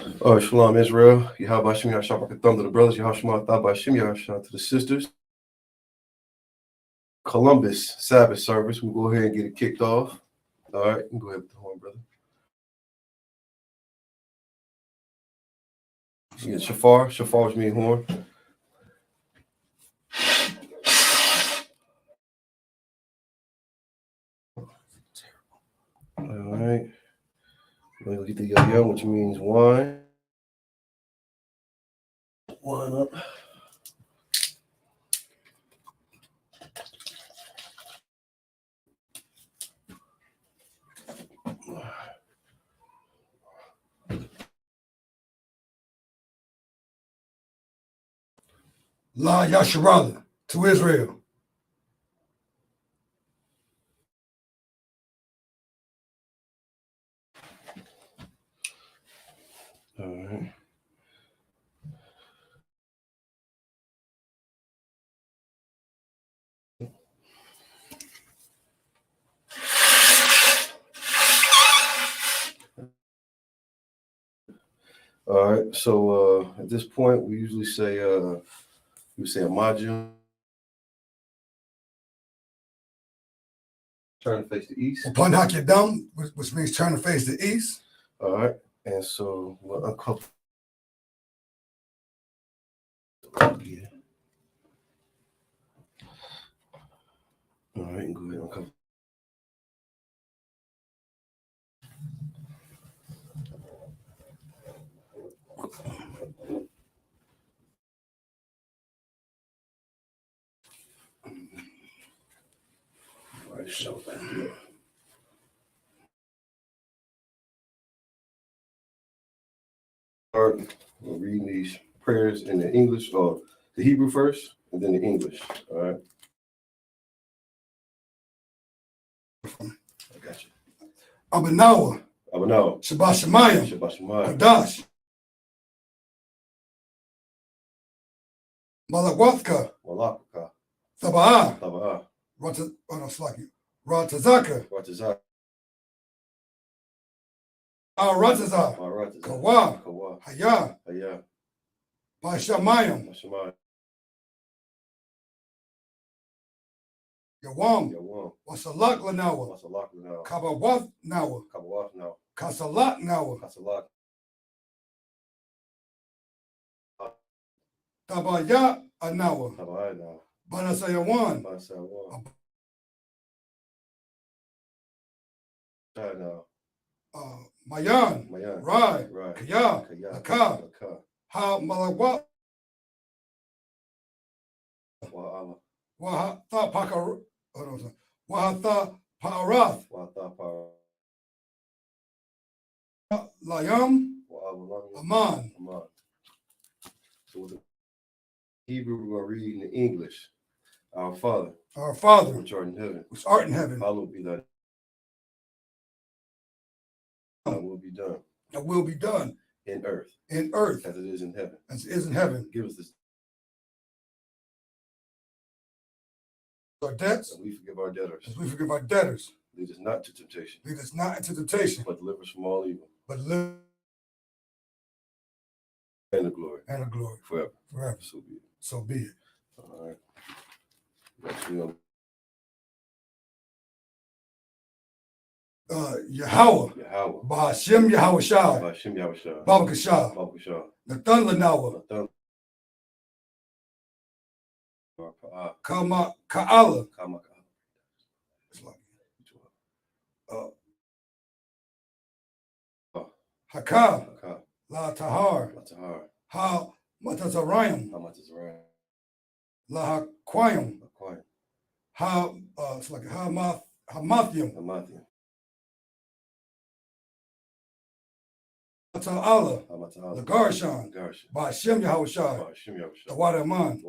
Shalom Israel, Yahweh Shem Yahshua Thumb to the brothers, Yahshua Thaba Shem Yahshua to the sisters. Columbus Sabbath service. We'll go ahead and get it kicked off. All right, you can go ahead with the horn, brother. Yeah, shafar. Shafar is mean horn. All right. We're gonna get the yo-yo, which means wine. Wine up. La Yasharala to Israel. All right. All right. So at this point, we usually say a majum. Turn to face the east. Upon Hakedam, which means turn to face the east. All right. And so we'll uncover. Yeah. All right, and go ahead and uncover. All right, so we're reading these prayers in the English, or the Hebrew first, and then the English. All right. I got you. Abanawa, Shabbat Shabbat Shemayim, Kadash, Malawathka, Thaba'ah, Ratazaka, Ratazah, Kawa, Haya, Bashamayim, Yawam, Wasalak Lanawa, Kabawath Nawa, Kasalat Nawa, Tabaya Anawa, Banasayawan, Mayan, Rai, Kaya, Aka, Ha Malawat, Wahatha Pakar, Wahatha Parath, Layam, Aman. So with the Hebrew, we're going to read in the English. Our Father, which art in heaven, hallowed be thy name. That will be done in earth as it is in heaven. Give us this our debts, and we forgive our debtors. as we forgive our debtors. Lead us not into temptation, but deliver us from all evil. But live and the glory forever. So be it. All right. Next we on Yahweh, Ba'ashem Yahushai, Babakashah, Nathan Lanawa, Kama Ka'ala, Haka, La Tahar, Ha Matazarayim, La Haquayim, Ha it's like Hamathium, Allah, the Garshan, Ba'ashem Yahushai, the Wadaman.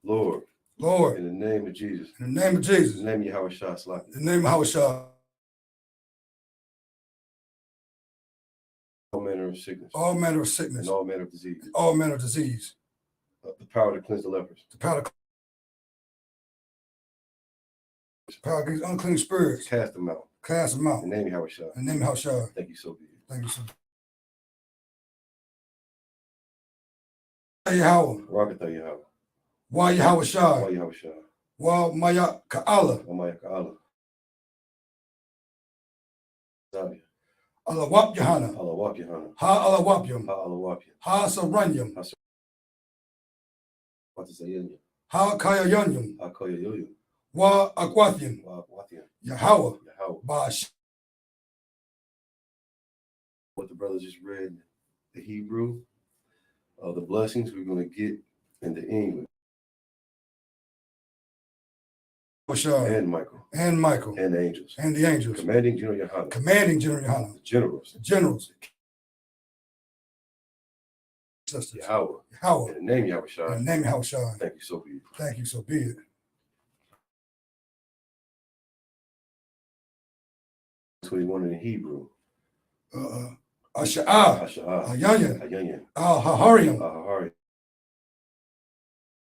Lord, in the name of Jesus, in the name of Jesus, in the name of Yahushua, in the name of Yahushua, all manner of sickness, and all manner of disease, the power to cleanse the lepers, Power against unclean spirits. Cast them out. Cast them out. In the name of Yahweh. In the name of Yahweh. Thank you so much. Thank you so much. Yahweh. Rakatha Yahweh. Why Yahweh Shai. Why Yahweh Shai. Why Maya Ka'ala. Why Maya Ka'ala. Zabia. Allah Wap Yahana. Allah Wap Yahana. Ha Allah Wapyam. Ha Allah Wap Yahana. Ha Saranyam. What is Ayanya? Ha Kaya Yanyam. Ha Koya Yoyo. Wa Akwathian. Wa Akwathian. Yahweh. Yahweh. Bash. What the brothers just read, the Hebrew, the blessings we're going to get in the English. And Michael. And Michael. And the angels. And the angels. Commanding General Yohana. Commanding General Yohana. The generals. The generals. Sisters. Yahweh. Yahweh. In the name of Yahweh Shai. In the name of Yahweh Shai. Thank you so be it. Thank you, so be it. 21 in the Hebrew. Asha'ah. Asha'ah. Ayanyan. Ayanyan. Al-Hahariam. Ahari.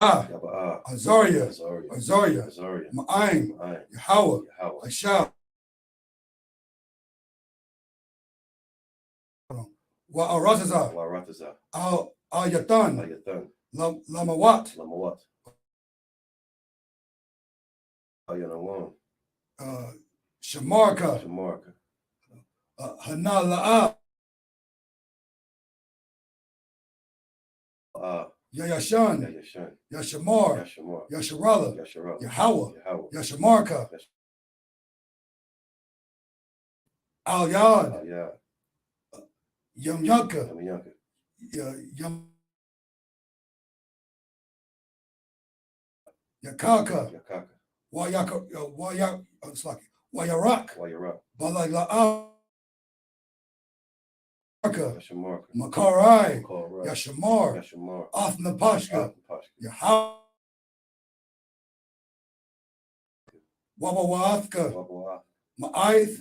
Yaba'ah. Azaria. Azaria. Azaria. Azaria. Ma'aim. Ma'aim. Yahweh. Yahweh. Ashah. Wa Aratazah. Wa Aratazah. Al-Yatan. Ayatan. Lamawat. Lamawat. Ayanawam. Shamarka. Shamarka. Hanala'a. Yayashan. Yayashan. Yashamar. Yashamar. Yasharala. Yasharala. Yahweh. Yahweh. Yashamarka. Al-Yad. Al-Yad. Yamyanka. Yamyanka. Yakaka. Yakaka. Wayarak. Wayarak. Balagla'a. Yashamarka. Makarai. Makarai. Yashamar. Yashamar. Athnapashka. Yahweh. Wabawathka. Wabawath. Ma'aith.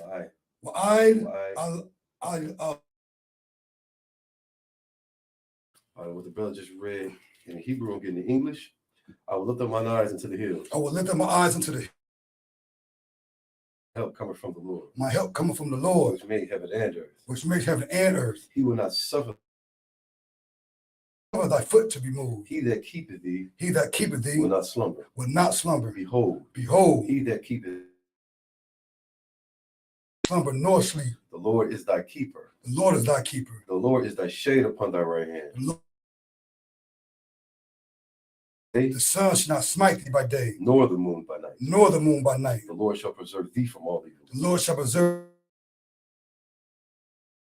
Ma'ai. Wa'aid. What the brother just read in the Hebrew and in the English. I will lift up mine eyes into the hills. I will lift up my eyes into the help coming from the Lord. My help coming from the Lord. Which made heaven and earth. Which makes heaven and earth. He will not suffer thy foot to be moved. He that keepeth thee. He that keepeth thee. Will not slumber. Will not slumber. Behold. Behold. He that keepeth. Slumber nor sleep. The Lord is thy keeper. The Lord is thy keeper. The Lord is thy shade upon thy right hand. The sun shall not smite thee by day, nor the moon by night. Nor the moon by night. The Lord shall preserve thee from all evil. The Lord shall preserve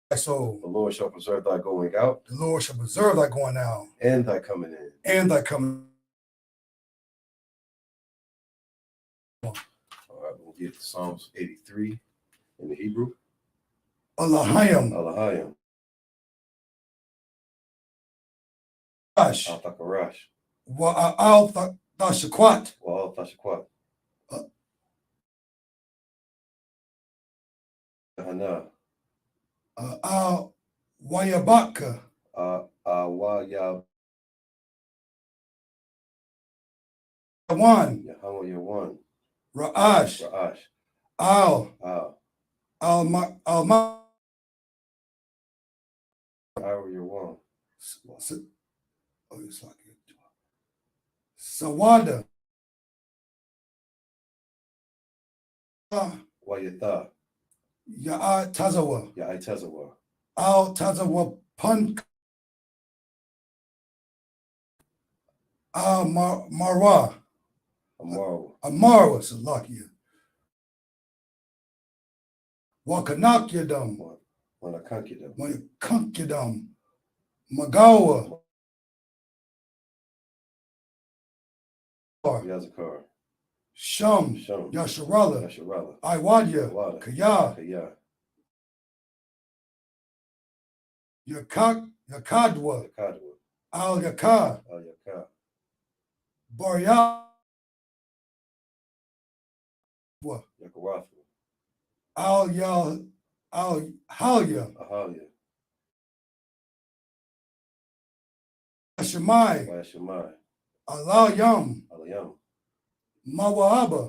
thy soul. The Lord shall preserve thy going out. The Lord shall preserve thy going out. And thy coming in. And thy coming. All right, we'll get to Psalms 83 in the Hebrew. Allahayim. Allahayim. Rash. Al-Takarash. Wa'al Tashakwat. Wa'al Tashakwat. Hana. Al Wayabaka. Wayab. Yawan. Yahweh Yawan. Ra'ash. Ra'ash. Al. Al Yawan. Oh, it's like it. Sawada. Wayatha. Ya'a Tazawa. Ya'i Tazawa. Al Tazawa Punk. Al Marwa. Amarwa Salakia. Wakanakyadam. Wanakankydam. Magawa. Yazakar. Sham. Yasharala. Iwadya. Kaya. Yakadwa. Al Yaka. Barya. Al Halya. Ashemai. Alayam. Mawaba.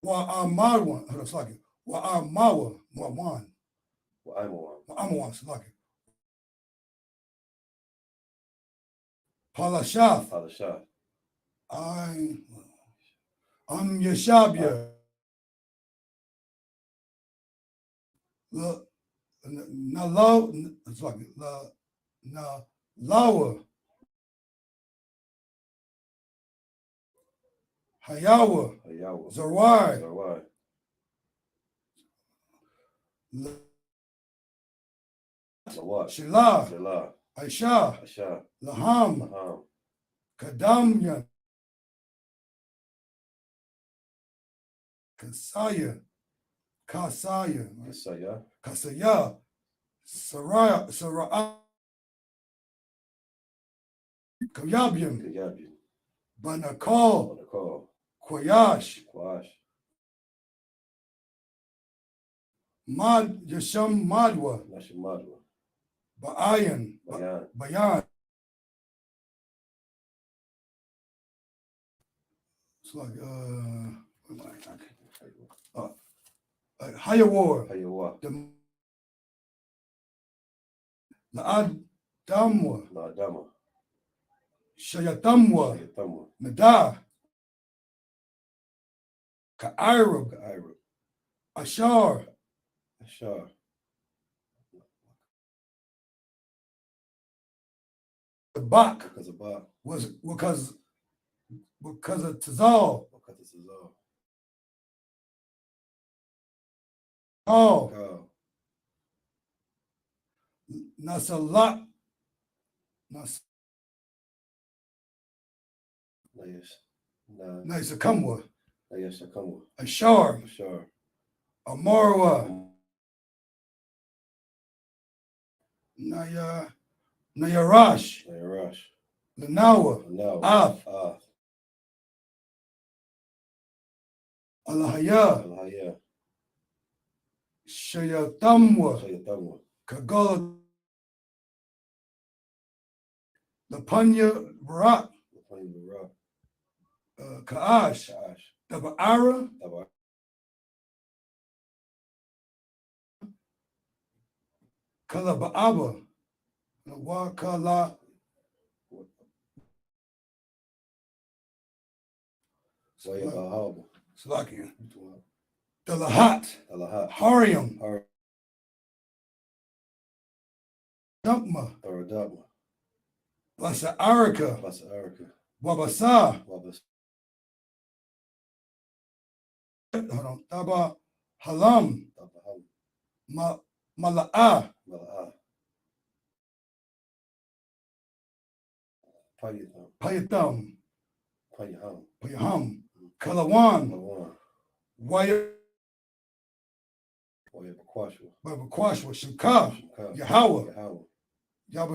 Wa'amawan, Slaki. Wa'amawa, Wawan. Wa'amawan, Slaki. Palashath. I'm Yeshabia. Na low, it's like na lower. Hayawa. Zarwai. Shilah. Aisha. Laham. Kadamya. Kasaya. Saraya. Kayabyam. Banakal. Kwayash. Yasham Madwa. Bayan. It's like Hayawar. La'adamwa. Shayatamwa. Nadah. Ka'irab. Ashar. The Bach was because of Tazal. Oh, Nasalat. Naisakamwa. Ashar. Amarwa. Nayarash. Lanawa. Af. Alahaya. Shayatamwa. Kagala. Lapanya Barak. Kaash. Taba'ara. Kalaba'aba. Wakala. Slakian. Dalahat. Harium. Dumpma. Basa Arika. Wabasa. Taba Halam. Mala'a. Payatam. Payaham. Kalawan. Waya. Bakwashwa. Shimka. Yahweh. Yab.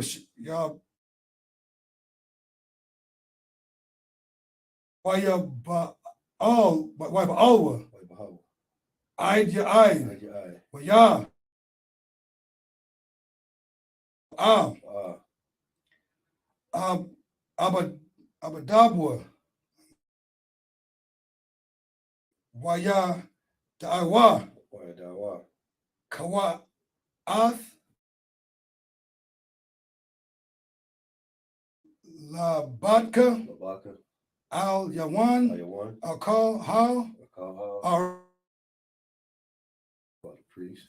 Waya ba all. Waya ba alwa. Aid ya aid. Waya. Abadabwa. Waya Da'awa. Kawa Ath. La Badka. Al Yawan. Al Kal Hal. Our priest.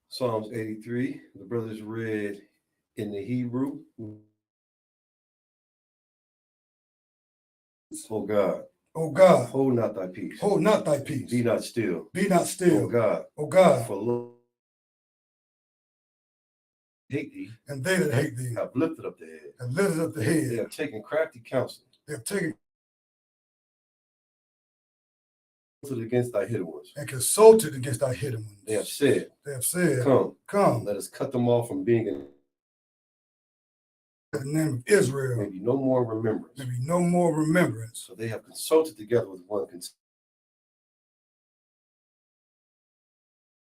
Psalms 83. The brothers read in the Hebrew. Oh God, hold not thy peace. Be not still. Oh God, for Lord hate thee, and they that hate thee have lifted up the head. They have taken crafty counsel. They have taken against thy hidden ones. And consulted against thy hidden ones. They have said, Come, let us cut them off from being in the name of Israel. Maybe no more remembrance. So they have consulted together with one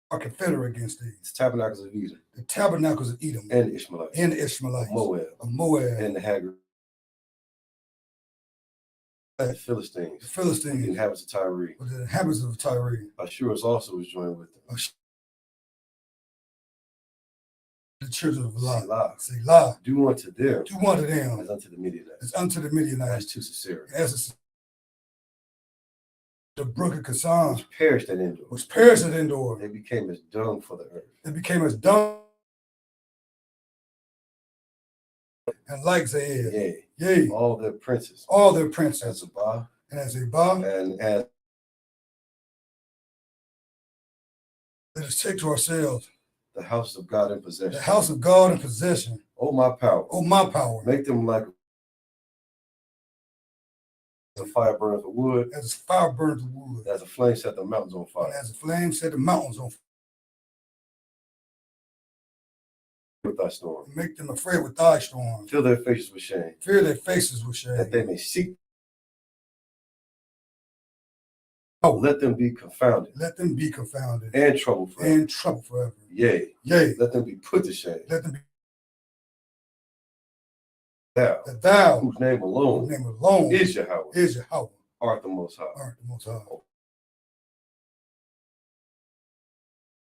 are confederate against thee. It's tabernacles of Edom. The tabernacles of Edom. And the Ishmaelites. Of Moab. And the Haggard. the Philistines, the Philistines, the inhabitants of Tyre. with the inhabitants of Tyre. Ashur also was joined with them. The children of Lot. Selah. Selah. Do unto them Do unto them as unto the Midianites. as unto the Midianites. As to Sisera. As the brook of Kasan, Which perished at Endor. which perished at Endor. They became as dung for the earth. They became as dung and like Zaid. Yea. Yea. All their princes. All their princes. As Zabah. And as Zabah. And as let us take to ourselves the house of God in possession. the house of God in possession. Oh, my power. Oh, my power. Make them like a fire burns the wood. As a fire burns the wood. As a flame set the mountains on fire. And as a flame set the mountains on fire. With thy storm. Make them afraid with thy storm. Fill their faces with shame. Fear their faces with shame. That they may seek. Oh, let them be confounded. Let them be confounded. And troubled forever. And troubled forever. Yea. Yea. Let them be put to shame. Let them be. Thou. That thou. Whose name alone. Is Yahweh. Is Yahweh. Art the Most High. Art the Most High.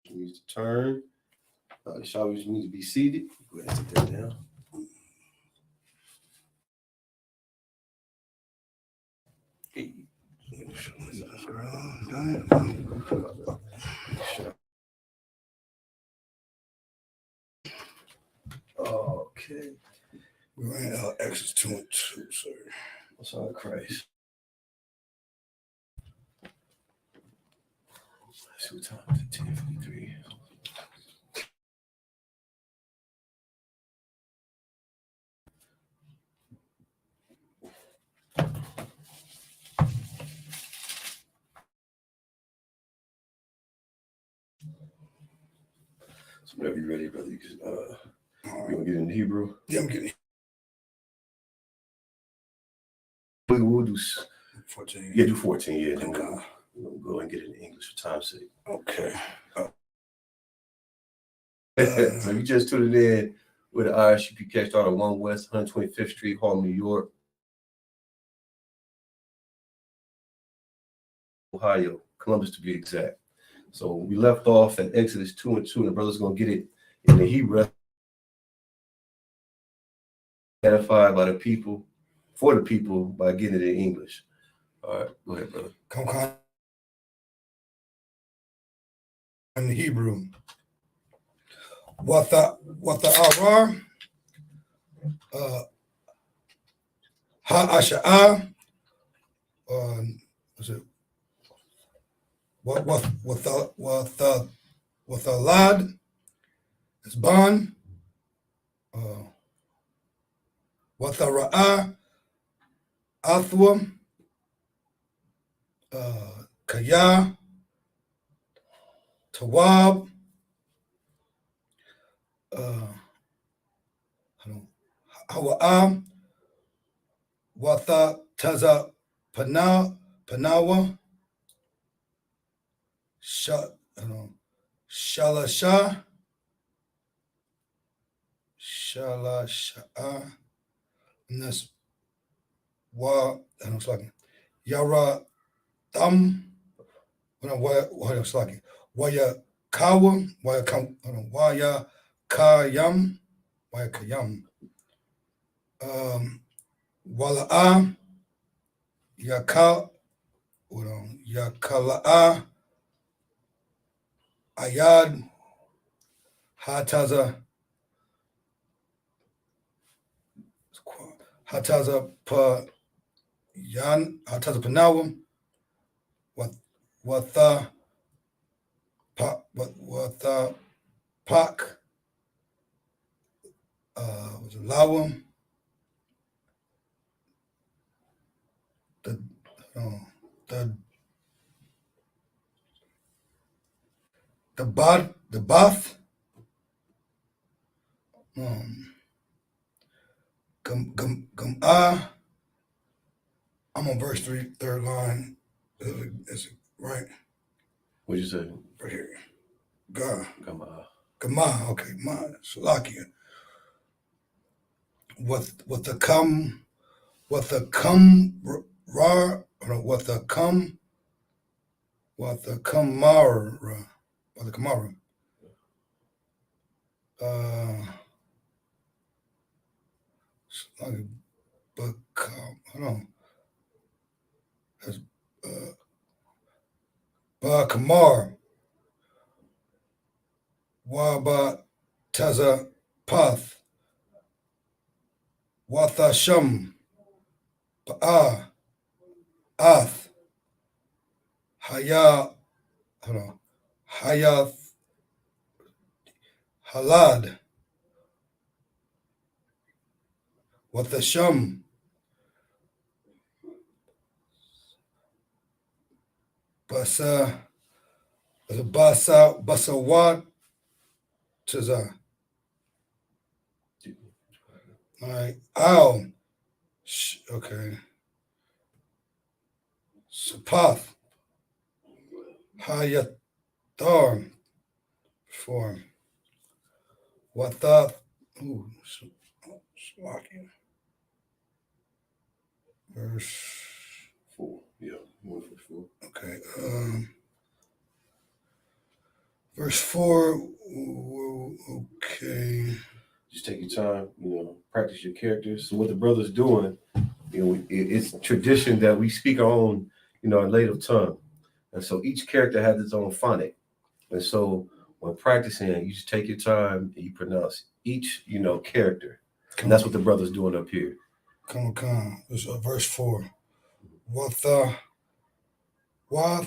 You need to turn. Shall we need to be seated? Go ahead and sit that down. Okay. We ran out Exodus 2 and 2, sir. What's on Christ? Let's see what time is it? 10:53. So whenever you're ready, brother, you can you want to get into Hebrew? Yeah, I'm getting We'll do 14. Yeah, do 14. Yeah, then Okay. we'll go and get it in English for time's sake. Okay. So you just tuned in with the IRCP start on 1 West 125th Street, Harlem, New York, Ohio, Columbus to be exact. So we left off at Exodus 2 and 2, and the brother's going to get it in the Hebrew. Edified by the people, for the people, by getting it in English. All right, go ahead, brother. Come in the Hebrew. What the arar ha'asha'ah was it what the lad is ban what the ra'ah athwa kaya tawab Hawa'am Watha Taza Panawa Shalasha and that's Wa it's like Yara Tam what it's like Waya Kawa Waya Kayam Waya Kayam Wala'a Yaka Yakala'a Ayad Hataza Pa Yan Hataza Panawam Watha Pak was Lawam the bath I'm on verse 3, third line. Is it right? What'd you say? Right here. Gama. Okay, ma Salakia. What the come Ra, what the Kamara, what the Kamara. But hold on. That's Ba Kamar, Waba Taza Path, Wathasham, Ba'a, Ath, Haya, hold on, Hayath, Halad, Wathasham, Basawat, Taza. All right, Al, okay, Sapath, Hayathar, form, Wathath, ooh, Slovakia. Verse 4. Yeah, 1 verse 4. Okay. Verse 4. Okay. Just take your time, practice your characters. So what the brother's doing, it's tradition that we speak our own, our native tongue. And so each character has its own phonic. And so when practicing, you just take your time and you pronounce each, character. And that's what the brother's doing up here. Come on. This is verse 4. Watha. I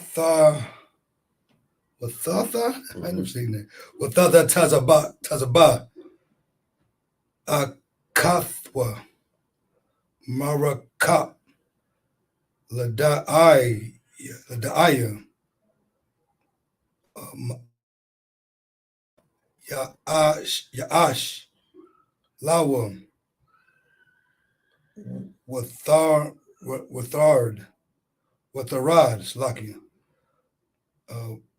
never seen that. Watha Tazaba. Akathwa. Maraka. Ladaiya. Yaash. Lawa. Watharad. Slakia.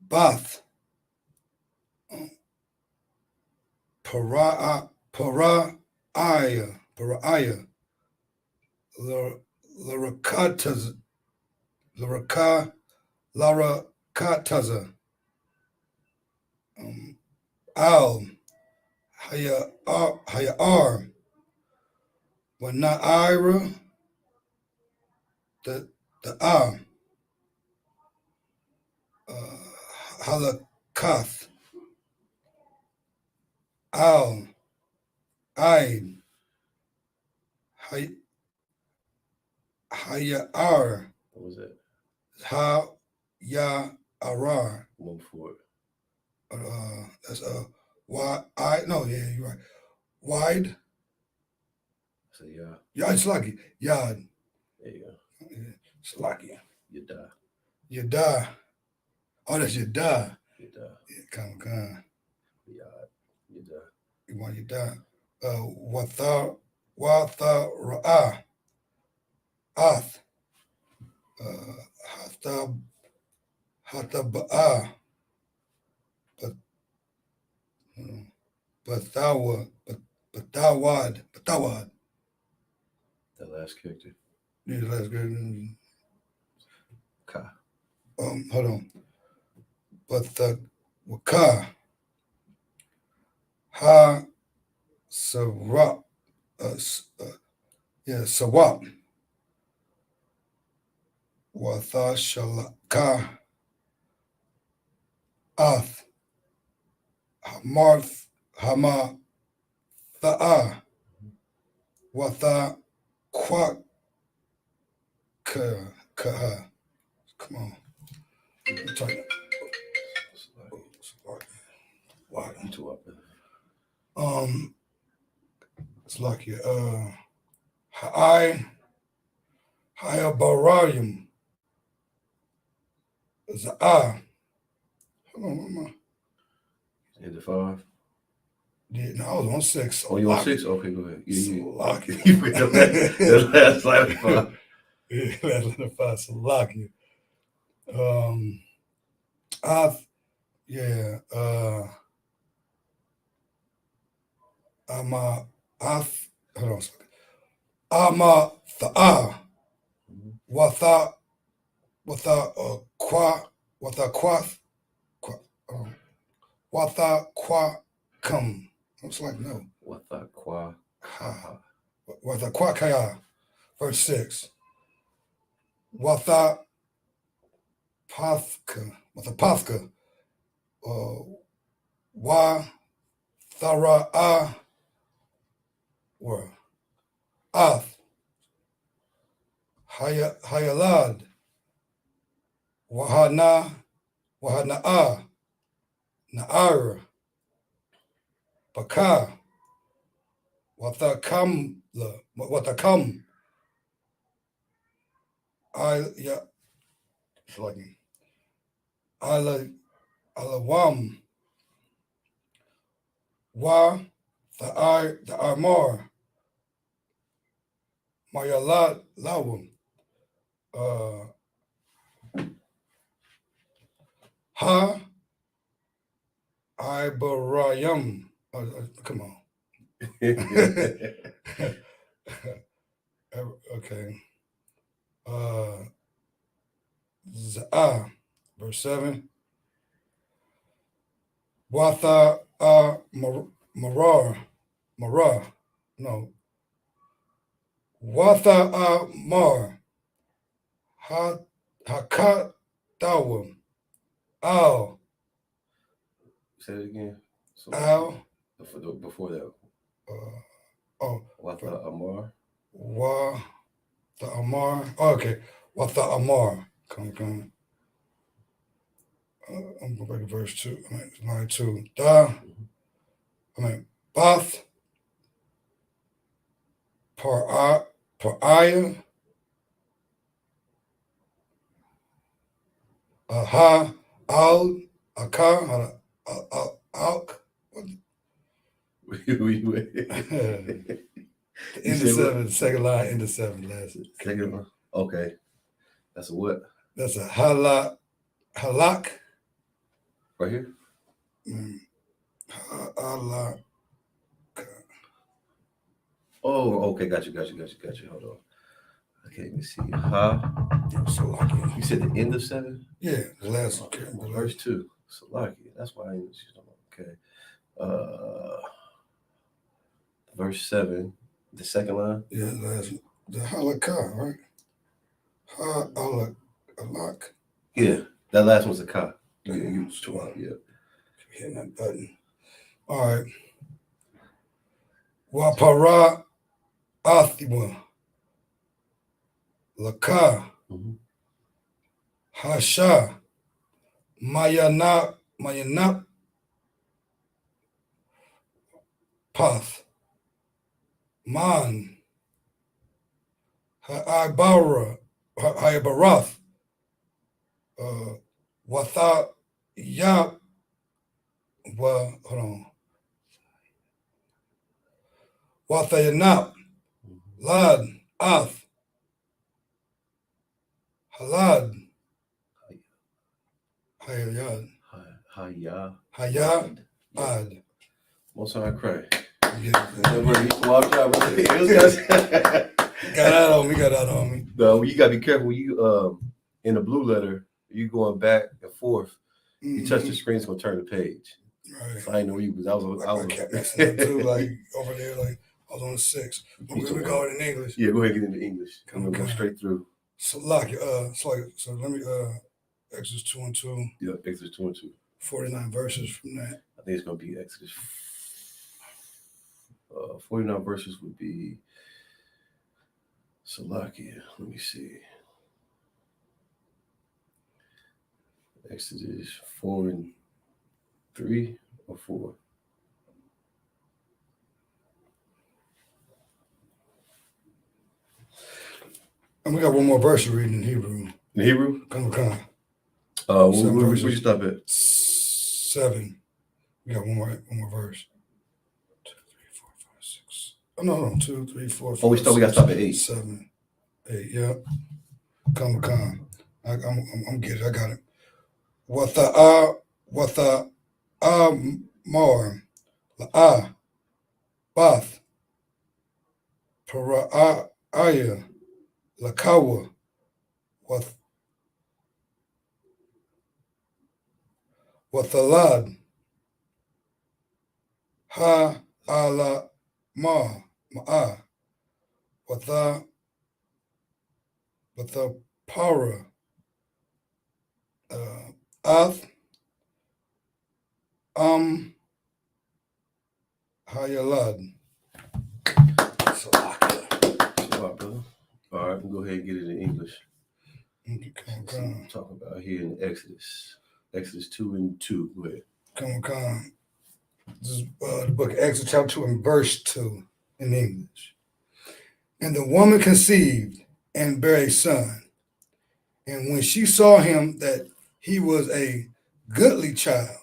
Bath. Paraya. Larakataza. Al. Hayar. Wanaira. The Halakath. Al. Ain. Hayar. What was that? Arar. 1 4. That's no, yeah, you're right. Wide. So yeah. Yeah, it's lucky. Yad. There you go. It's lucky. You die. Oh, that's you die. You die. Yeah, come. Yeah, you die. You want you die. Watha Ra'ah. Ath. Hata Ba'ah. Bathawad. That last character. Yeah, the last character. Ka. Hold on. Waka. Ha Sarap. Sawap. Watha Shalaka. Ath. Hamarth. Hama. Tha'a. Watha Kwak. Kaha. Come on. Wow, you too up. It's like Hayabarayim. Za'a. Hold on, what am I? Into 5. Yeah, no, I was on 6. Oh, you on 6? Okay, go ahead. Salakia. You forgot that last line of 5. Yeah, last line of 5. Salakia. Hold on a second. Ama Tha'a. Watha Qua Watha Qua Come. Looks like no. Watha Kwa. Ha. Watha Qua Kaya. Verse 6. Watha Pathka. Wa Thara were Ath Hayalad Wahana Naara Baka Wathakam I Alawam Wa the Armor Mayalat Lawum Ha Ibarayam. Come on. Okay. Za'ah, verse 7. Watha Marar. No. Watha Mar. Hakat Dawam. Al. Say it again. So Al. before that. Oh. Watha Amar. Wa the Amar. Oh, okay. Watha Amar. Come. I'm going back to verse 2. Line 2. Bath. Paraya. Ha. Al. Aka. Alk. End of 7. Second line. End of 7. Last. Second one. Okay. That's a what? That's a halak. Right here? Halak. Oh, okay. Got you. Hold on. I can't even see. Salaki. You said the end of 7? Yeah, the last one. Okay. Verse 2. Salaki. That's why I didn't. Okay. Verse 7. The second line? Yeah, the halakah, right? Halak. Yeah, that last one's a ka. Yeah. Hitting that button. All right. Wapara Athima. Laka. Hasha. Mayana Path. Man. Ha'ibarath. Watha Ya. Well, hold on. Watha Yanap. Lad. Ath. Halad. Hayad. Ad. Most time I cry. Yeah. Got out on me. No, you gotta be careful. You in the blue letter, you going back and forth. You touch the screen, it's gonna turn the page. Right. So I didn't know you because I kept messing up too, like over there, like I was on the 6. We go in English. Yeah, go ahead and get into English. Go straight through. So so let me Exodus 2 and 2. Yeah, Exodus 2 and 2. 49 verses from that. I think it's gonna be Exodus. 49 verses would be Salakia. Let me see. Exodus 4 and 3 or 4. And we got one more verse to read in Hebrew. In Hebrew? Come. Where you stop at? 7. We got one more verse. 2, 3, 4, 5, 6. Oh, no. 2, 3, 4, 5. Oh, we got to stop at 8. 7, 8. Yeah. Come. I'm getting it. I got it. Watha Mar La'ah Bath Para'aya Lakawa Wathalad ha ala ma'a Wathapara ath hayalad. Brother. All right, we'll go ahead and get it in English. Okay, So we're talking about here in Exodus 2:2. Go ahead. Come. This is the book of Exodus, chapter 2, and verse 2 in English. And the woman conceived and bare a son. And when she saw him that he was a goodly child,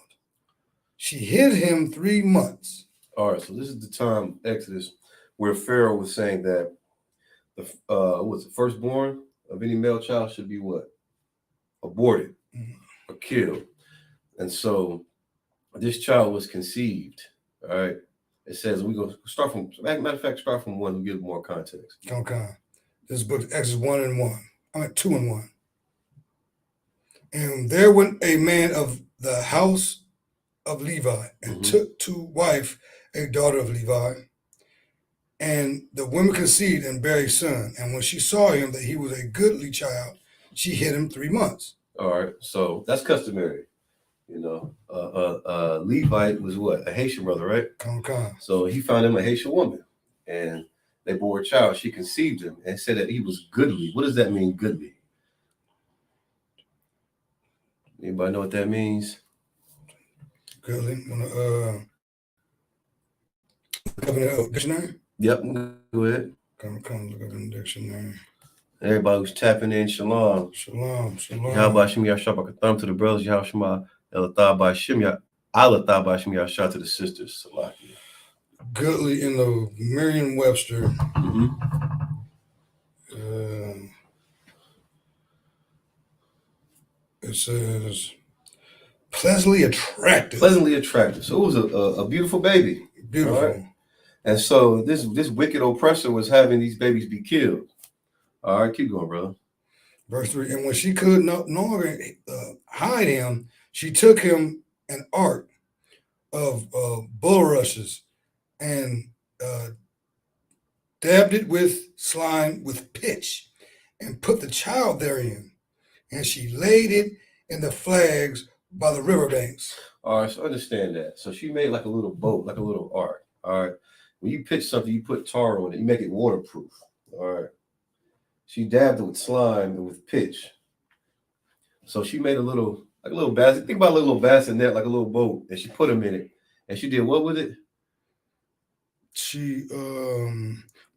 she hid him 3 months. All right, so this is the time, Exodus, where Pharaoh was saying that the firstborn of any male child should be what? Aborted or killed. And so this child was conceived. All right. It says we go start from matter of fact, start from 1 to give more context. Okay. This book Exodus 2 and 1. And there went a man of the house of Levi and took to wife a daughter of Levi. And the woman conceived and bare a son. And when she saw him that he was a goodly child, she hid him 3 months. All right. So that's customary. You know, Levite was what? A Haitian brother, right? So he found him a Haitian woman and they bore a child. She conceived him and said that he was goodly. What does that mean, goodly? Anybody know what that means? Goodly. Look up in the dictionary? Yep, go ahead. Come look up in the dictionary. Everybody who's tapping in, shalom. Shalom. Yahweh Shem Yahshua Thumb to the brothers, Yahshua Elathah Shem Alathah Shem Yahshua to the sisters. Salaki. Goodly in the Merriam-Webster. It says pleasantly attractive. Pleasantly attractive. So it was a beautiful baby. Beautiful. Right? And so this wicked oppressor was having these babies be killed. All right, keep going, brother. Verse 3, and when she could no longer hide him, she took him an ark of bulrushes and dabbed it with slime with pitch and put the child therein. And she laid it in the flags by the riverbanks. All right, so understand that. So she made like a little boat, like a little ark. All right. When you pitch something, you put tar on it. You make it waterproof. All right. She dabbed it with slime and with pitch. So she made a little basket. Think about a little bassinet, like a little boat, and she put him in it. And she did what with it? She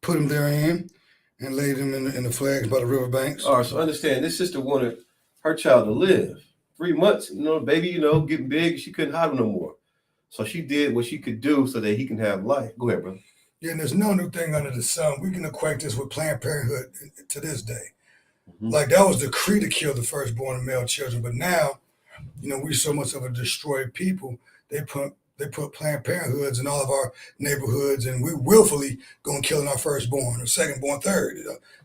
put him therein and laid him in the flags by the riverbanks. All right, so understand, this sister wanted her child to live. 3 months, baby, getting big. She couldn't hide him no more. So she did what she could do so that he can have life. Go ahead, brother. Yeah, and there's no new thing under the sun. We can equate this with Planned Parenthood to this day. Like that was the decree to kill the firstborn male children. But now, we're so much of a destroyed people. They put Planned Parenthoods in all of our neighborhoods, and we willfully going killing our firstborn or secondborn, third.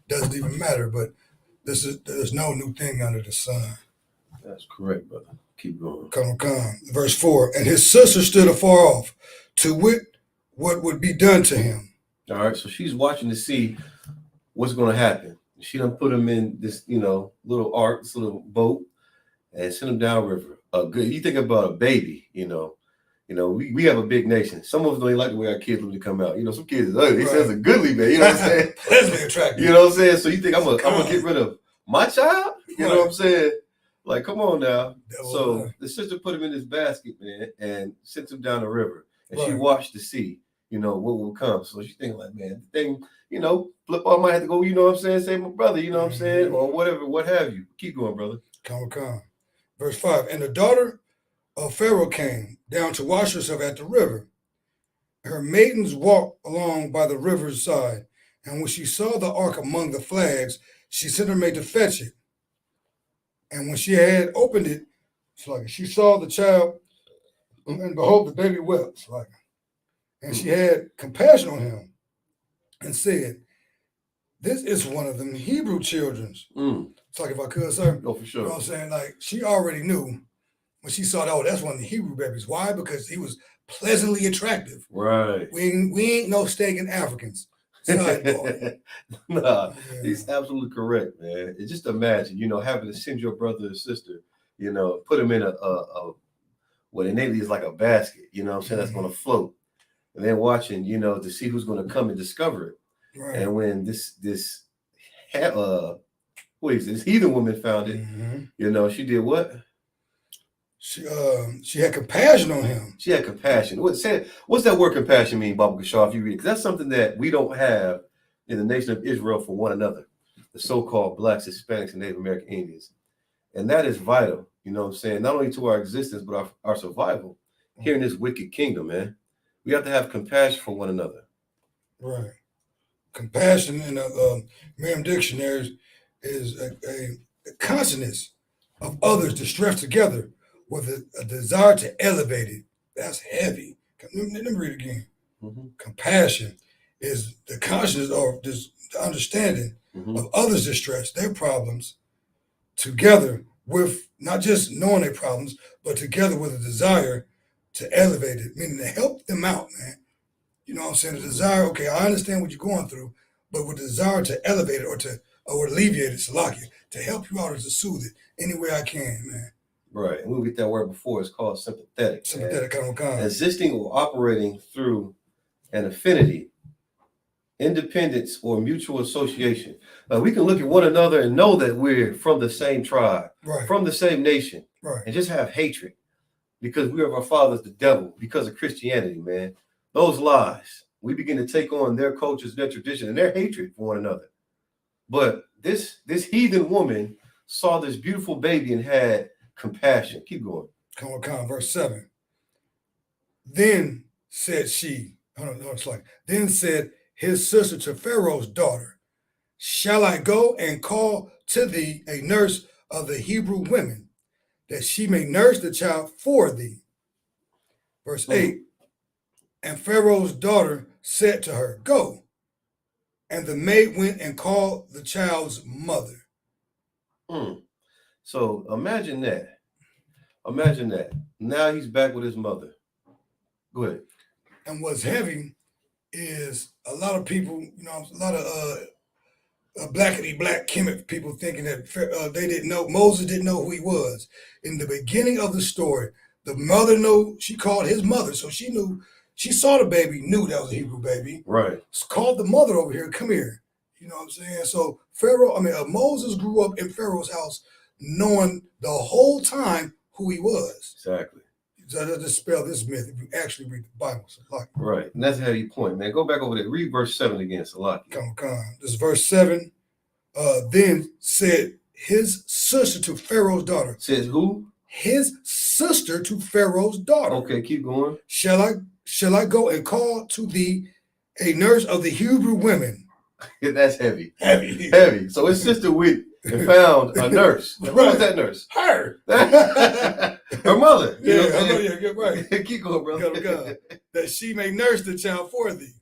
Doesn't even matter. But there's no new thing under the sun. That's correct, brother. Keep going. Come. Verse 4, and his sister stood afar off to wit what would be done to him. All right, so she's watching to see what's going to happen. She done put him in this, little ark, this little boat, and sent him downriver. You think about a baby, we have a big nation. Some of us don't like the way our kids look to come out. Some kids, they say it's a goodly baby. You know what I'm saying? Pleasantly attractive. You know what I'm saying? So you think I'm gonna get rid of my child? You know what I'm saying? Like, come on now. So the sister put him in this basket, man, and sent him down the river. And she watched to see, what will come. So she thinking like, man, the thing, flip on might have to go, say my brother, what I'm saying? Or whatever, what have you. Keep going, brother. Come. Verse 5, and the daughter of Pharaoh came down to wash herself at the river. Her maidens walked along by the river's side. And when she saw the ark among the flags, she sent her maid to fetch it. And when she had opened it, she saw the child, and behold, the baby wept. And she had compassion on him and said, this is one of them Hebrew children's. Mm. Talk if I could, sir. Oh, for You sure. know what I'm saying? Like she already knew when she saw that, oh, that's one of the Hebrew babies. Why? Because he was pleasantly attractive. Right. We ain't no steaking Africans. Sidebar. Nah, Yeah. he's absolutely correct, man. And just imagine, having to send your brother or sister, put him in what innately is like a basket, what I'm saying, that's going to float. And then watching, to see who's going to come and discover it. Right. And when this heathen woman found it, she did what? She had compassion on him. She had compassion. What's that word compassion mean, Baba Kashar, if you read it? Because that's something that we don't have in the nation of Israel for one another, the so-called Blacks, Hispanics, and Native American Indians. And that is vital, what I'm saying, not only to our existence, but our survival here in this wicked kingdom, man. We have to have compassion for one another. Right. Compassion in the Merriam Dictionary is a consciousness of others to stretch together with a desire to elevate it. That's heavy. Let me read it again. Compassion is the consciousness or the understanding of others' distress, their problems, together with not just knowing their problems, but together with a desire to elevate it, meaning to help them out, man. You know what I'm saying? The desire, okay, I understand what you're going through, but with the desire to elevate it or alleviate it, Salakia, to help you out or to soothe it any way I can, man. Right. And we'll get that word before. It's called sympathetic. Sympathetic, kind. Existing or operating through an affinity, independence, or mutual association. We can look at one another and know that we're from the same tribe, right, from the same nation, right, and just have hatred because we are our fathers, the devil, because of Christianity, man. Those lies, we begin to take on their cultures, their tradition, and their hatred for one another. But this heathen woman saw this beautiful baby and had compassion. Keep going. Come on, verse 7. Then said she, then said his sister to Pharaoh's daughter, shall I go and call to thee a nurse of the Hebrew women, that she may nurse the child for thee? Verse 8. And Pharaoh's daughter said to her, go. And the maid went and called the child's mother. So imagine that. Now he's back with his mother. Go ahead. And what's heavy is a lot of people, a lot of blackity black Kemet people thinking that they didn't know, Moses didn't know who he was. In the beginning of the story, the mother knew, she called his mother, so she knew. She saw the baby, knew that was a Hebrew baby. Right. Called the mother over here, come here. You know what I'm saying? So Moses grew up in Pharaoh's house knowing the whole time who he was. Exactly. So that dispel this myth if you actually read the Bible. Right. And that's a heavy point, man. Go back over there. Read verse 7 again, Salaki. Come on. This is verse 7. Then said his sister to Pharaoh's daughter. Says who? His sister to Pharaoh's daughter. Okay, keep going. Shall I go and call to thee a nurse of the Hebrew women? That's heavy. Heavy. So his sister went and found a nurse. Right. Who was that nurse? Her. Her mother. Yeah, right. Keep going, brother. Go. That she may nurse the child for thee.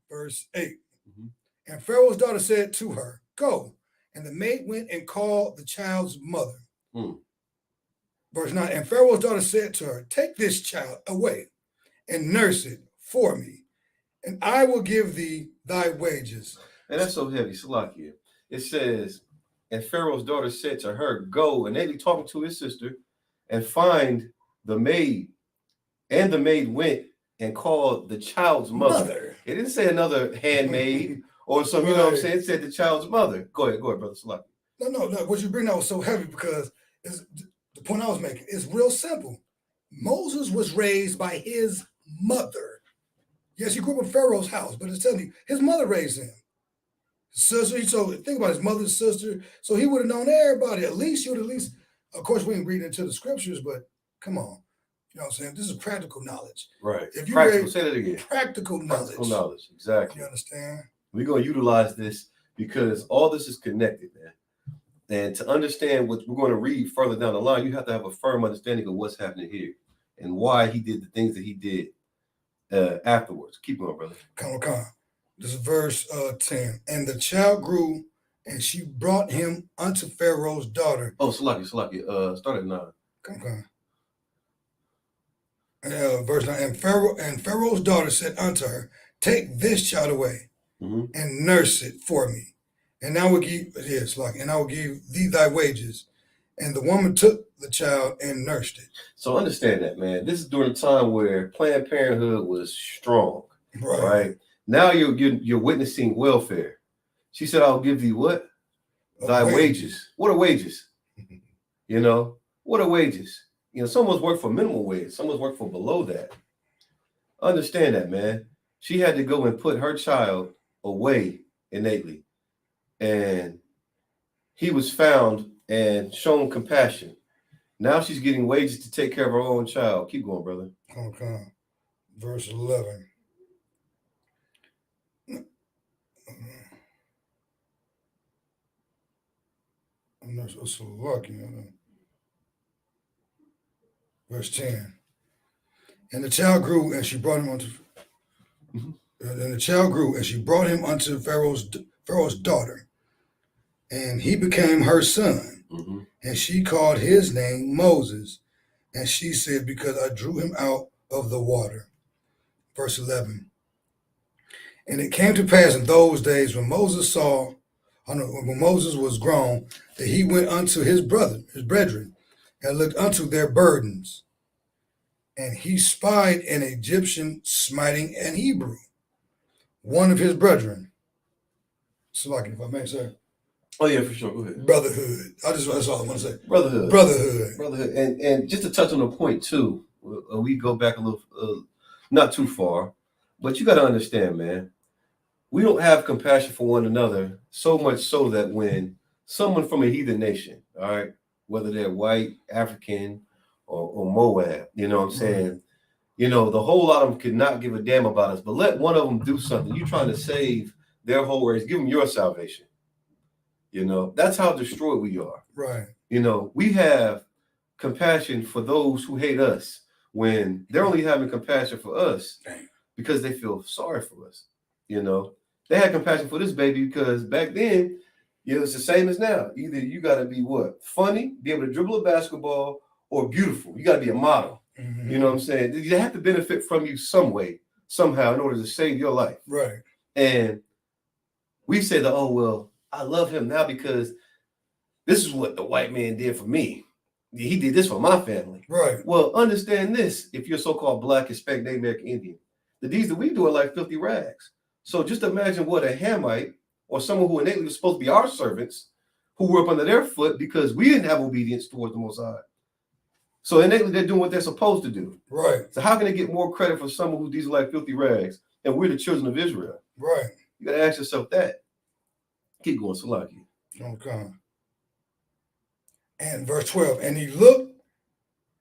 Verse 8. And Pharaoh's daughter said to her, go. And the maid went and called the child's mother. Verse 9. And Pharaoh's daughter said to her, take this child away and nurse it for me, and I will give thee thy wages. And that's so heavy, Salakia. It says, and Pharaoh's daughter said to her, go. And they be talking to his sister and find the maid. And the maid went and called the child's mother. It didn't say another handmaid or some, you know what I'm saying? It said the child's mother. Go ahead, brother Salakia. No. What you bring out was so heavy because the point I was making is real simple. Moses was raised by his mother. Yes, he grew up in Pharaoh's house, but it's telling you, his mother raised him. Sister, so think about his mother's sister. So he would have known everybody. At least, of course, we ain't reading into the scriptures, but come on. You know what I'm saying? This is practical knowledge. Right. If you practical, say that again. Practical knowledge. Practical knowledge, exactly. You understand? We're going to utilize this because all this is connected, man. And to understand what we're going to read further down the line, you have to have a firm understanding of what's happening here and why he did the things that he did afterwards. Keep going, brother. Come on. This is verse 10. And the child grew, and she brought him unto Pharaoh's daughter. Oh, Salaki. Start at 9. Okay. Verse 9. And Pharaoh's daughter said unto her, take this child away and nurse it for me. And I will give and I will give thee thy wages. And the woman took the child and nursed it. So understand that, man. This is during a time where Planned Parenthood was strong. Right? Now you're witnessing welfare. She said, I'll give thee what? Thy wages. What are wages? You know, what are wages? You know, someone's worked for minimum wage. Someone's worked for below that. Understand that, man. She had to go and put her child away innately. And he was found and shown compassion. Now she's getting wages to take care of her own child. Keep going, brother. Okay. Verse 11. That's so lucky. Verse 10. And the child grew, and she brought him unto. And the child grew, and she brought him unto Pharaoh's daughter, and he became her son. And she called his name Moses, and she said, because I drew him out of the water. Verse 11. And it came to pass in those days when Moses was grown, that he went unto his brethren, and looked unto their burdens. And he spied an Egyptian smiting an Hebrew, one of his brethren. So, like, if I may say. Oh yeah, for sure. Go ahead. Brotherhood. That's all I want to say. Brotherhood. And just to touch on the point too, we go back a little, not too far, but you got to understand, man. We don't have compassion for one another, so much so that when someone from a heathen nation, all right, whether they're white, African, or Moab, you know what I'm saying? You know, the whole lot of them could not give a damn about us, but let one of them do something. You're trying to save their whole race. Give them your salvation. You know, that's how destroyed we are. Right. You know, we have compassion for those who hate us when they're only having compassion for us because they feel sorry for us. You know, they had compassion for this baby because back then, you know, it's the same as now. Either you got to be what? Funny, be able to dribble a basketball, or beautiful. You got to be a model. You know what I'm saying? They have to benefit from you some way, somehow, in order to save your life. Right. And we say that, oh, well, I love him now because this is what the white man did for me. He did this for my family. Right. Well, understand this. If you're so-called Black, Hispanic, Native American Indian, the deeds that we do are like filthy rags. So just imagine what a Hamite or someone who innately was supposed to be our servants, who were up under their foot because we didn't have obedience towards the Most High. So innately they're doing what they're supposed to do. Right. So how can they get more credit for someone who deeds like filthy rags and we're the children of Israel? Right. You got to ask yourself that. Keep going, Salaki. Okay. And verse 12, and he looked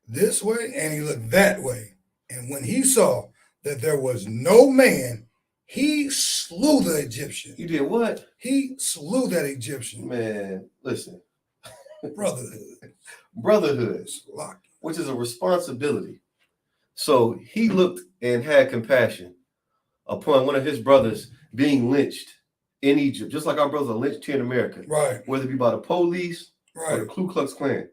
this way and he looked that way. And when he saw that there was no man, he slew the Egyptian. You did what? He slew that Egyptian. Man, listen. Brotherhood. Which is a responsibility. So he looked and had compassion upon one of his brothers being lynched in Egypt, just like our brothers are lynched here in America. Right. Whether it be by the police or the Right. Ku Klux Klan.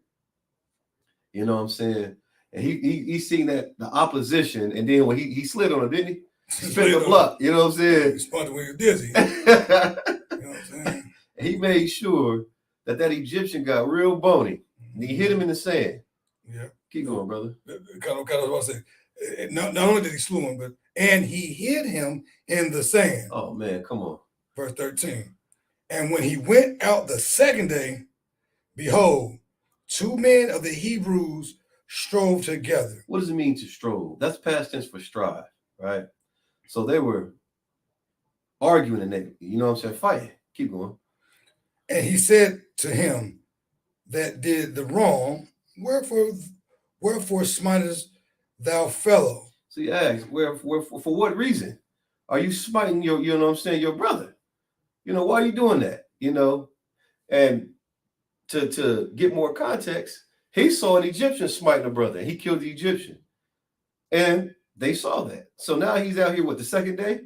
You know what I'm saying? And he seen that the opposition, and then when he slid on it, didn't he? Spin the block. You know what I'm saying? He spun it when he was dizzy. You know what I'm saying? And he made sure that Egyptian got real bony. And he hit him in the sand. Yeah. Keep going, brother. Kind of what I say. Not only did he slew him, but and he hid him in the sand. Oh man, come on. Verse 13. And when he went out the second day, behold, two men of the Hebrews strove together. What does it mean to strove? That's past tense for strive, right? So they were arguing and they, you know what I'm saying, fighting. Keep going. And he said to him that did the wrong, wherefore smitest thou fellow? So he asks, for what reason are you smiting your, you know what I'm saying, your brother? You know, why are you doing that? You know, and to get more context, he saw an Egyptian smiting a brother and he killed the Egyptian. And they saw that. So now he's out here with the second day.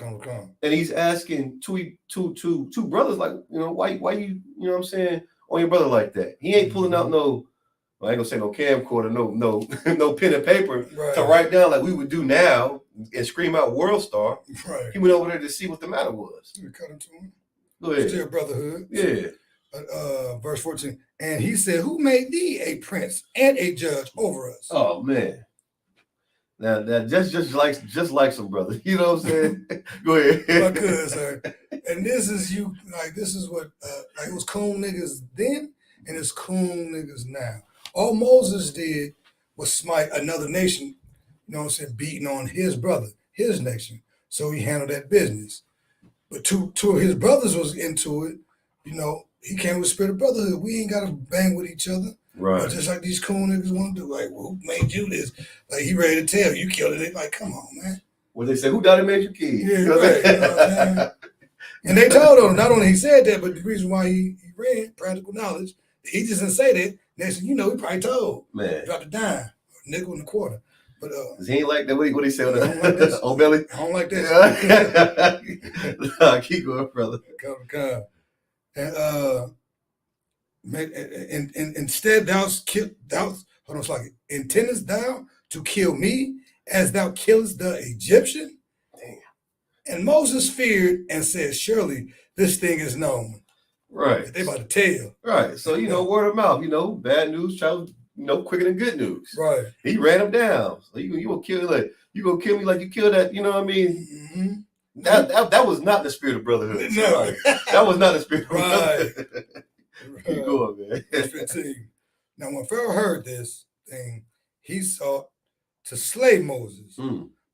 Come. And he's asking two brothers, like, why you, what I'm saying, on your brother like that? He ain't pulling out no, I ain't gonna say no camcorder, no no pen and paper to write down like we would do now and scream out World Star. Right. He went over there to see what the matter was. We cut into him. Go ahead. Still brotherhood. Yeah. Verse 14. And he said, who made thee a prince and a judge over us? Oh man. Now just like some brothers. You know what I'm saying? Go ahead. My good, sir. And this is what it was coon niggas then and it's coon niggas now. All Moses did was smite another nation, beating on his brother, his nation. So he handled that business. But two of his brothers was into it, he came with spirit of brotherhood. We ain't gotta bang with each other. Right. But just like these cool niggas want to do, like, well, who made you this? Like, he ready to tell you killed it. They like, come on, man. Well, they say, who died and made you kid? Yeah, right. And they told him, not only he said that, but the reason why he read practical knowledge, he just didn't say that. Next thing he probably told. Man. Dropped a dime, a nickel and a quarter. But he ain't like that. What he say on the old belly? I don't like this. Nah, keep going, brother. Come. And instead intendest thou to kill me as thou killest the Egyptian? Damn. And Moses feared and said, surely this thing is known. Right. They about to tell. Right. So, word of mouth, bad news travels, quicker than good news. Right. He ran him down. So you gonna kill me like you killed that, you know what I mean? Mm-hmm. That was not the spirit of brotherhood. No. That was not the spirit of brotherhood. Keep going, man. Verse 15. Now, when Pharaoh heard this thing, he sought to slay Moses.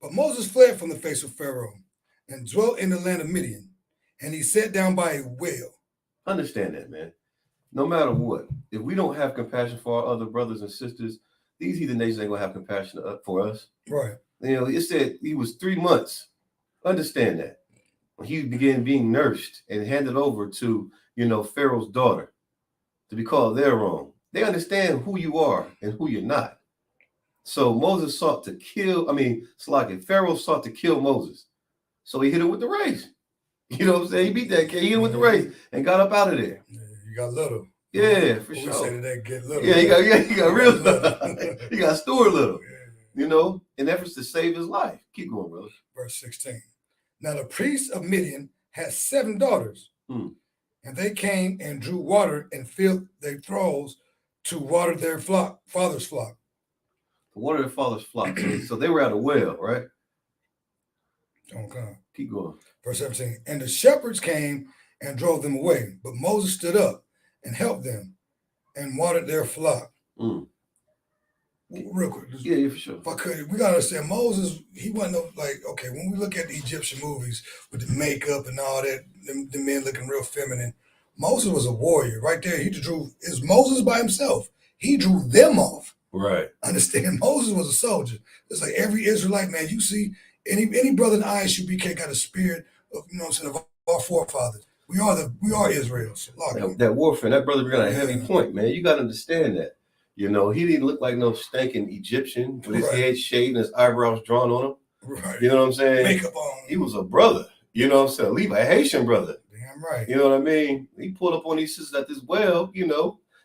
But Moses fled from the face of Pharaoh and dwelt in the land of Midian. And he sat down by a well. Understand that, man. No matter what, if we don't have compassion for our other brothers and sisters, these heathen nations ain't gonna have compassion for us. Right. It said he was 3 months. Understand that. When he began being nursed and handed over to, Pharaoh's daughter to be called their own. They understand who you are and who you're not. So Moses sought to kill, Pharaoh sought to kill Moses. So he hit him with the race. You know what I'm saying? He beat that kid, he hit him with the race and got up out of there. Yeah, you got little. Yeah, for sure. We say that get little. Yeah, he got real little. He got Stuart little. Yeah. In efforts to save his life. Keep going, brother. Verse 16. Now the priest of Midian had 7 daughters. And they came and drew water and filled their troughs to water their father's flock. To water their father's flock. So they were at a well, right? Okay. Keep going. Verse 17. And the shepherds came and drove them away. But Moses stood up and helped them and watered their flock. Real quick. Yeah, for sure. If I could, we got to understand Moses, he wasn't when we look at the Egyptian movies with the makeup and all that, the men looking real feminine, Moses was a warrior right there. It's Moses by himself. He drew them off. Right. Understand? Moses was a soldier. It's like every Israelite, man, you see, any brother in ISUBK got a spirit of, of our forefathers. We are Israel. So that warfare, that brother got a heavy point, man. You got to understand that. He didn't look like no stinking Egyptian with his head shaved and his eyebrows drawn on him. Right. You know what I'm saying? Makeup on. He was a brother. You know what I'm saying? Levi, a Haitian brother. Damn right. You know what I mean? He pulled up on these sisters at this well,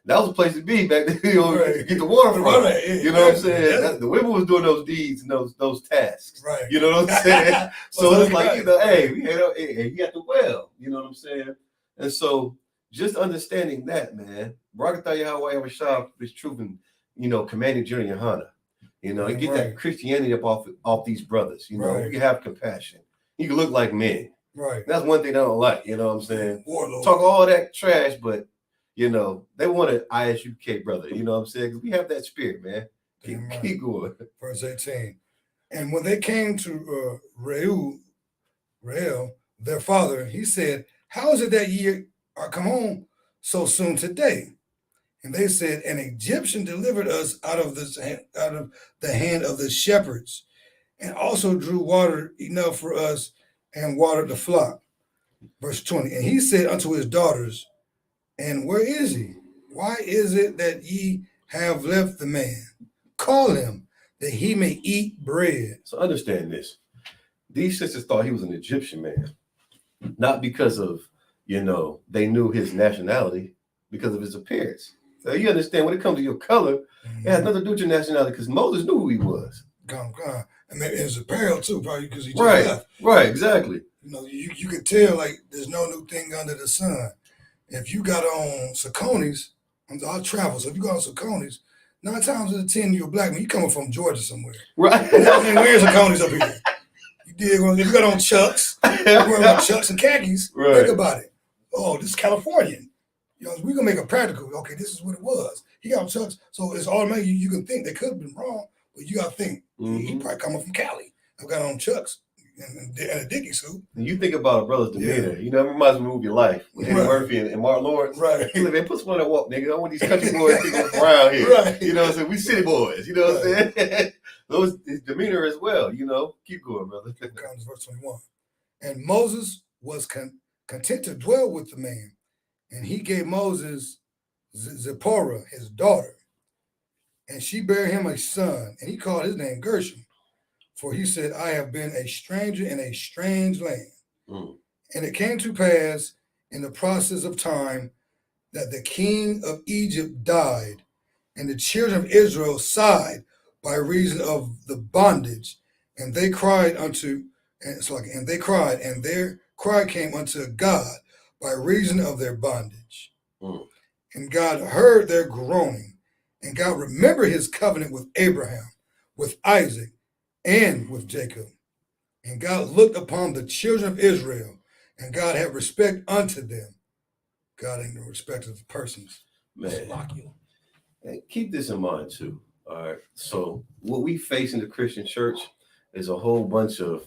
That was a place to be back then, to get the water from. Right. You know what I'm saying? The women was doing those deeds and those tasks. Right. You know what I'm saying? So it's like, hey, he at the well. You know what I'm saying? And so just understanding that, man, Barakatah Yahweh Rashab is truth and, commanding Junior Yohana. And get that Christianity up off these brothers. You can have compassion. You can look like men. Right. That's one thing I don't like. You know what I'm saying? Warlord. Talk all that trash, but they want an ISUK brother. You know what I'm saying? Because we have that spirit, man. Keep going. Verse 18. And when they came to Reuel, their father, he said, how is it that ye are come home so soon today? And they said, an Egyptian delivered us out of the hand of the shepherds, and also drew water enough for us and watered the flock. Verse 20. And he said unto his daughters, and where is he? Why is it that ye have left the man? Call him, that he may eat bread. So understand this. these sisters thought he was an Egyptian man, not because of, they knew his nationality, because of his appearance. So you understand, when it comes to your color, it has nothing to do with your nationality, because Moses knew who he was. And maybe his apparel too, probably because he just Right, left. right, exactly. You could tell, like, there's no new thing under the sun. If you got on Saucony's, I'll travel, so if you got on Saucony's, 9 times out of 10 you're a black man. You coming from Georgia somewhere, right? And where's Saucony's up here? You dig? If you got on Chucks, wearing Chucks and khakis, right. Think about it. Oh, this is Californian. We're gonna make it practical. Okay, this is what it was. He got on Chucks, so it's automatic. You can think they could have been wrong, but you gotta think he probably coming from Cali. I've got on Chucks and a Dickie suit. And you think about a brother's demeanor. It reminds me of Move Your Life with Eddie Murphy and Martin Lawrence. Right. He's like, man, put someone on that walk, nigga. I want these country boys to go around here. Right. You know what I'm saying? We city boys. You know what I'm saying? Those his demeanor as well. Keep going, brother. Comes verse 21. And Moses was content to dwell with the man, and he gave Moses Zipporah, his daughter, and she bare him a son, and he called his name Gershom. For he said, I have been a stranger in a strange land. And it came to pass in the process of time that the king of Egypt died, and the children of Israel sighed by reason of the bondage, and they cried and their cry came unto God by reason of their bondage. And God heard their groaning, and God remembered his covenant with Abraham, with Isaac, and with Jacob. And God looked upon the children of Israel, and God had respect unto them. God ain't no respect of the persons. Man, and keep this in mind too. All right. So what we face in the Christian church is a whole bunch of,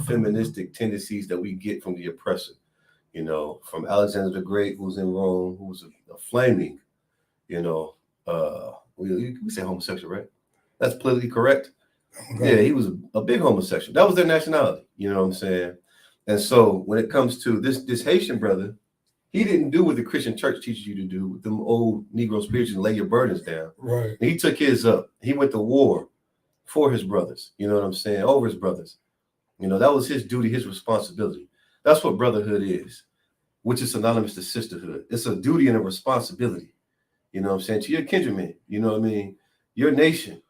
feministic tendencies that we get from the oppressor. From Alexander the Great, who was in Rome, who was a flaming, we say homosexual, right? That's politically correct. Okay. Yeah, he was a big homosexual. That was their nationality. You know what I'm saying? And so when it comes to this Haitian brother, he didn't do what the Christian church teaches you to do with them old Negro spirituals and lay your burdens down. Right. And he took his up. He went to war for his brothers. You know what I'm saying? Over his brothers. That was his duty, his responsibility. That's what brotherhood is, which is synonymous to sisterhood. It's a duty and a responsibility. You know what I'm saying? To your kindredmen. You know what I mean? Your nation.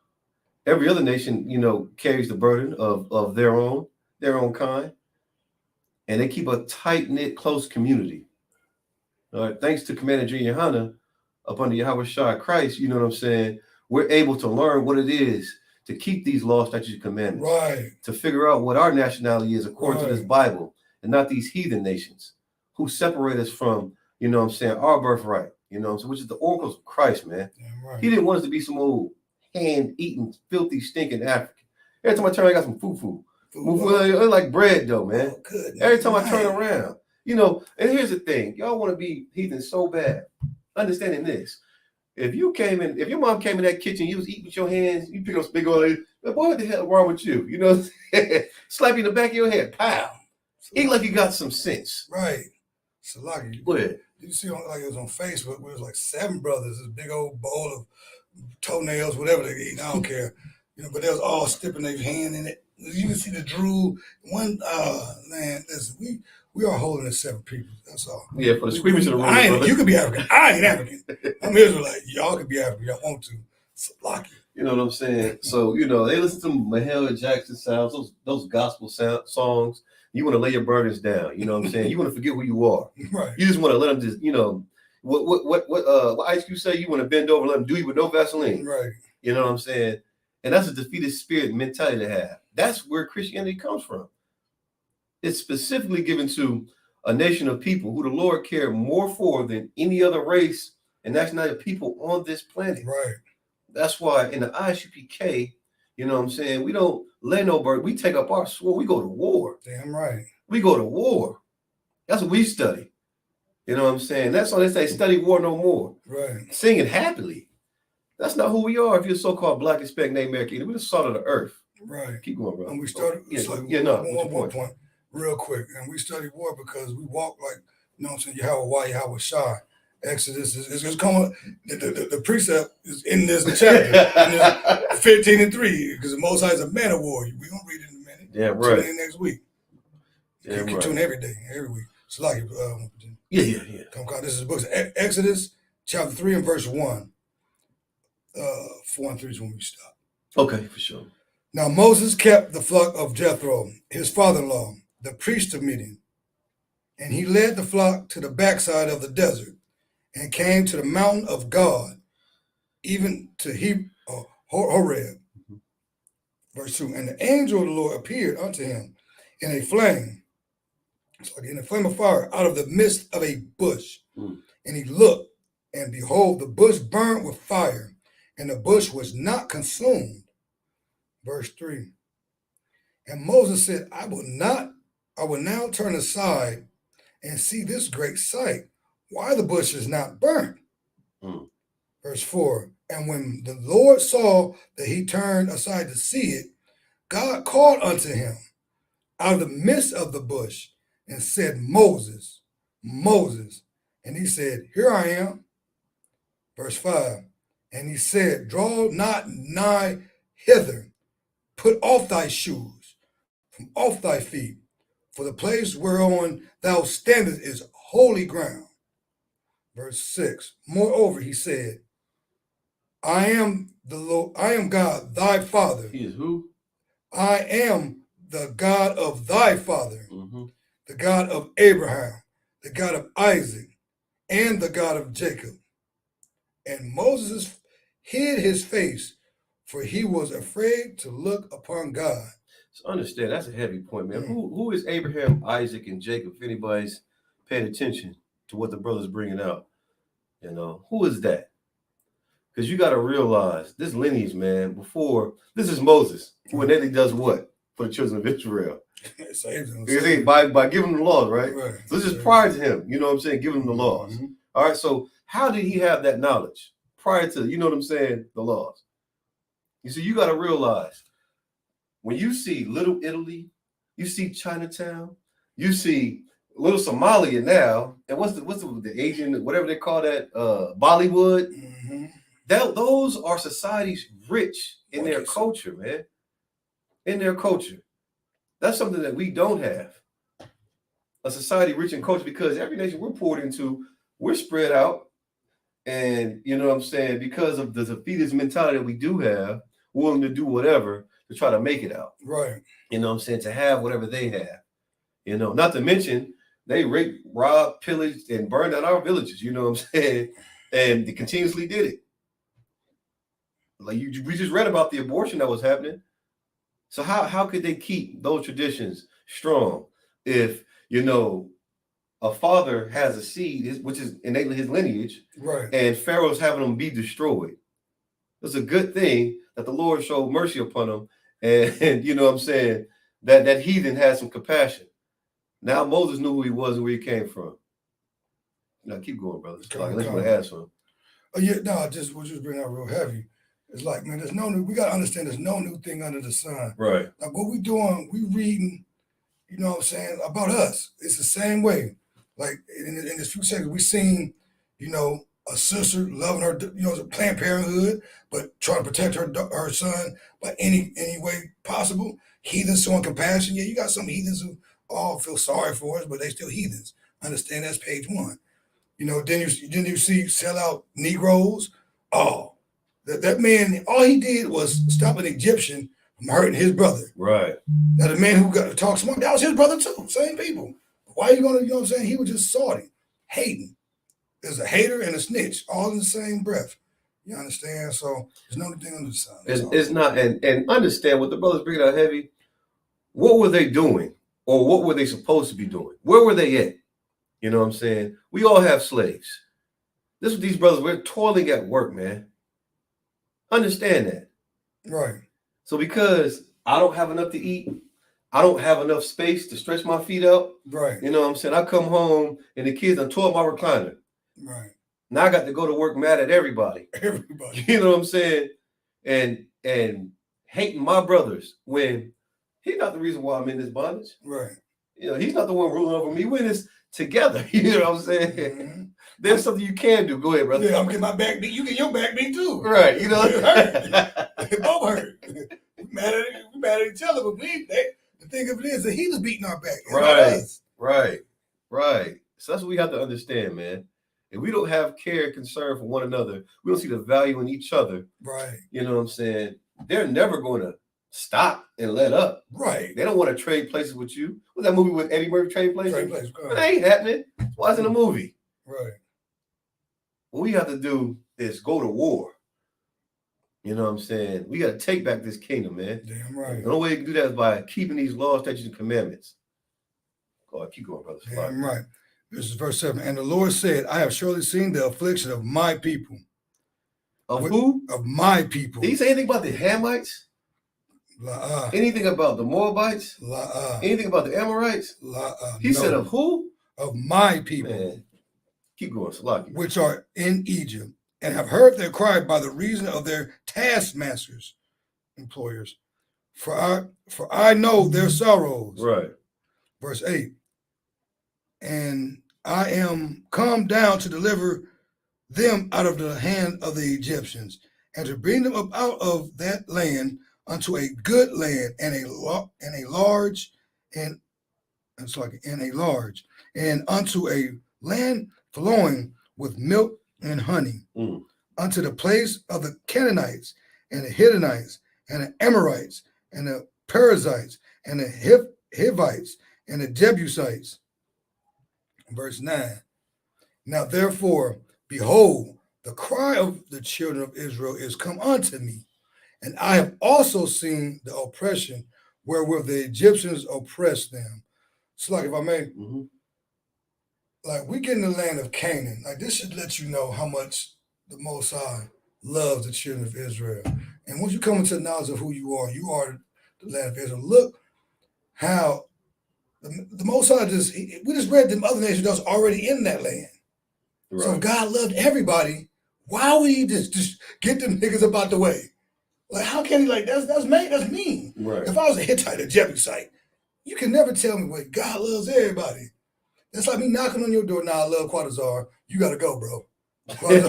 Every other nation, carries the burden of their own kind. And they keep a tight-knit, close community. All right, thanks to Commander Junior Hanna, up under Yahweh Shai Christ, you know what I'm saying? We're able to learn what it is to keep these laws, statutes, and commandments. Right. To figure out what our nationality is according to this Bible, and not these heathen nations who separate us from, our birthright, which is the oracles of Christ, man. Yeah, right. He didn't want us to be some old hand-eating, filthy, stinking African. Every time I turn, I got some foo-foo. It's like bread, though, man. Oh, good. Every time I turn around. And here's the thing. Y'all want to be heathen so bad. Understanding this. If your mom came in that kitchen, you was eating with your hands, you pick up some big old lady, boy, what the hell wrong with you? Slap you in the back of your head. Pow. Eat like you got some sense. Right. Salaki. Go ahead. Did you see it was on Facebook where it was like 7 brothers, this big old bowl of toenails, whatever they eat, I don't care. But they was all stipping their hand in it. You can see the drool. Man, listen, we are holding as 7 people. That's all. Yeah, for the screamers of the room. You could be African. I ain't African. I'm Israelite. Y'all could be African. Y'all want to. Salaki. You know what I'm saying? So, they listen to Mahalia Jackson sounds, those gospel songs. You want to lay your burdens down. You know what I'm saying? You want to forget who you are. Right. You just want to let them just, what Ice Cube say? You want to bend over and let them do you with no Vaseline. Right. You know what I'm saying? And that's a defeated spirit mentality to have. That's where Christianity comes from. It's specifically given to a nation of people who the Lord cared more for than any other race and nationality of people on this planet. Right. That's why in the ISUPK, you know what I'm saying, we don't lay no burden. We take up our sword. We go to war. Damn right. We go to war. That's what we study. You know what I'm saying? That's why they say study war no more. Right. Sing it happily. That's not who we are if you're so-called Black, Hispanic, Native American. We're the salt of the earth. Right. Keep going, bro. And we started, one more point, real quick. And we study war because we walk like, Yahweh Shai. Exodus is coming. The precept is in this chapter, 15 and 3, because the Most High is a man of war. We're going to read it in a minute. Damn Tune right. in next week. Damn You right. tune every day, every week. So like, Yeah. this is the book of Exodus chapter 3 and verse 1. 4 and 3 is when we stop. Okay, for sure. Now Moses kept the flock of Jethro, his father-in-law, the priest of Midian, and he led the flock to the backside of the desert and came to the mountain of God, even to Horeb. Verse 2, and the angel of the Lord appeared unto him in a flame, in a flame of fire out of the midst of a bush. And he looked, and behold, the bush burned with fire, and the bush was not consumed. Verse 3, and Moses said, I will now turn aside and see this great sight, why the bush is not burnt. Verse 4, and when the Lord saw that he turned aside to see it, God called unto him out of the midst of the bush and said, Moses, Moses. And he said, here I am. Verse 5, and he said, draw not nigh hither, put off thy shoes from off thy feet, for the place whereon thou standest is holy ground. Verse 6, moreover, he said, I am the Lord, I am God, thy father. He is who? I am the God of thy father, the God of Abraham, the God of Isaac, and the God of Jacob. And Moses hid his face, for he was afraid to look upon God. So understand, that's a heavy point, man. Who is Abraham, Isaac, and Jacob? If anybody's paying attention to what the brother's bringing out, who is that? Because you got to realize this lineage, man. Before this is Moses, who innately does what for the children of Israel? By giving them the laws, right? So this is prior to him. You know what I'm saying? Giving them the laws. All right. So how did he have that knowledge prior to, the laws? You see, you got to realize when you see Little Italy, you see Chinatown, you see Little Somalia now, and what's the Asian, whatever they call that, Bollywood. Those are societies rich in their culture, man. In their culture. That's something that we don't have. A society rich in culture, because every nation we're poured into, we're spread out. And you know what I'm saying? Because of the defeatist mentality that we do have, willing to do whatever to try to make it out. Right. You know what I'm saying? To have whatever they have. Not to mention they raped, robbed, pillaged, and burned down our villages, you know what I'm saying? And they continuously did it. Like we just read about the abortion that was happening. So how could they keep those traditions strong if a father has a seed, which is innately his lineage, right? And Pharaoh's having them be destroyed? It's a good thing that the Lord showed mercy upon them, and you know what I'm saying, that heathen had some compassion. Now Moses knew who he was and where he came from. Now keep going, brother. Unless you want to add something. Oh yeah, no, we'll just bring out real heavy. It's like, man, we got to understand there's no new thing under the sun. Right. Like what we doing, we reading, you know what I'm saying, about us. It's the same way. Like in this few seconds, we seen, a sister loving her, Planned Parenthood, but trying to protect her son by any way possible. Heathens showing compassion. Yeah, you got some heathens who all feel sorry for us, but they still heathens. Understand that's page 1. Then you see sell out Negroes. Oh. That man, all he did was stop an Egyptian from hurting his brother. Right. Now the man who got to talk smart, that was his brother too. Same people. Why are you gonna, what I'm saying? He was just salty, hating. There's a hater and a snitch, all in the same breath. You understand? So there's no thing under the sun. It's not, and understand what the brothers bringing out heavy. What were they doing, or what were they supposed to be doing? Where were they at? You know what I'm saying? We all have slaves. This is these brothers. We're toiling at work, man. Understand that. Right. So because I don't have enough to eat, I don't have enough space to stretch my feet out. Right. You know what I'm saying? I come home and the kids done tore my recliner. Right. Now I got to go to work mad at everybody. Everybody. You know what I'm saying? And hating my brothers when he's not the reason why I'm in this bondage. Right. He's not the one ruling over me. We're in this together. You know what I'm saying? There's something you can do. Go ahead, brother. Yeah, I'm getting my back beat. You get your back beat too. Right. It hurt. It both hurt. We mad at each other, but the the thing of it is that he was beating our back. Right. So that's what we have to understand, man. If we don't have care and concern for one another, we don't see the value in each other. Right. You know what I'm saying? They're never going to stop and let up. Right. They don't want to trade places with you. What's that movie with Eddie Murphy, Trade Places? Trade Places. It ain't happening. Why is it a movie? Right. What we have to do is go to war. You know what I'm saying? We got to take back this kingdom, man. Damn right. The only way you can do that is by keeping these laws, statutes, and commandments. Go on, keep going, brother. Damn right. This is verse 7. And the Lord said, I have surely seen the affliction of my people. Of who? Of my people. Did he say anything about the Hamites? Anything about the Moabites? Anything about the Amorites? He said of who? Of my people. Man. Keep going, Salaki. Which are in Egypt, and have heard their cry by the reason of their taskmasters, employers. For I know their sorrows. Right. Verse 8. And I am come down to deliver them out of the hand of the Egyptians, and to bring them up out of that land unto a good land, and a large, and unto a land flowing with milk and honey, unto the place of the Canaanites, and the Hittites, and the Amorites, and the Perizzites, and the Hivites, and the Jebusites. Verse 9. Now therefore, behold, the cry of the children of Israel is come unto me, and I have also seen the oppression wherewith the Egyptians oppressed them. So like, if I may, like, we get in the land of Canaan. Like, this should let you know how much the Most High loves the children of Israel. And once you come into the knowledge of who you are the land of Israel. Look how the Most High we just read them other nations that's already in that land. Right. So if God loved everybody, why would he just get them niggas up out the way? Like, how can he, like, that's mean. Right. If I was a Hittite or Jebusite, you can never tell me what God loves everybody. That's like me knocking on your door. Now, I love Quatazar. You got to go, bro. Like,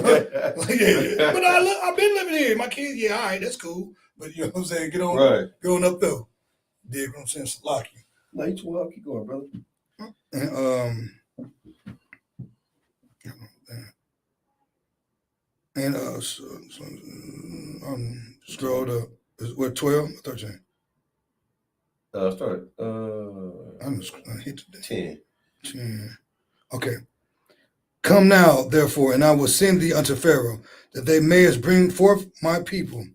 yeah. But I've been living here. My kids, yeah, all right, that's cool. But you know what I'm saying? Get on up, though. Dig what I'm saying? Salaki. No, you too well. Keep going, brother. Scrolled up. What, 12 or 13? Start. I hit 10. 10. Okay. Come now, therefore, and I will send thee unto Pharaoh, that they mayest bring forth my people,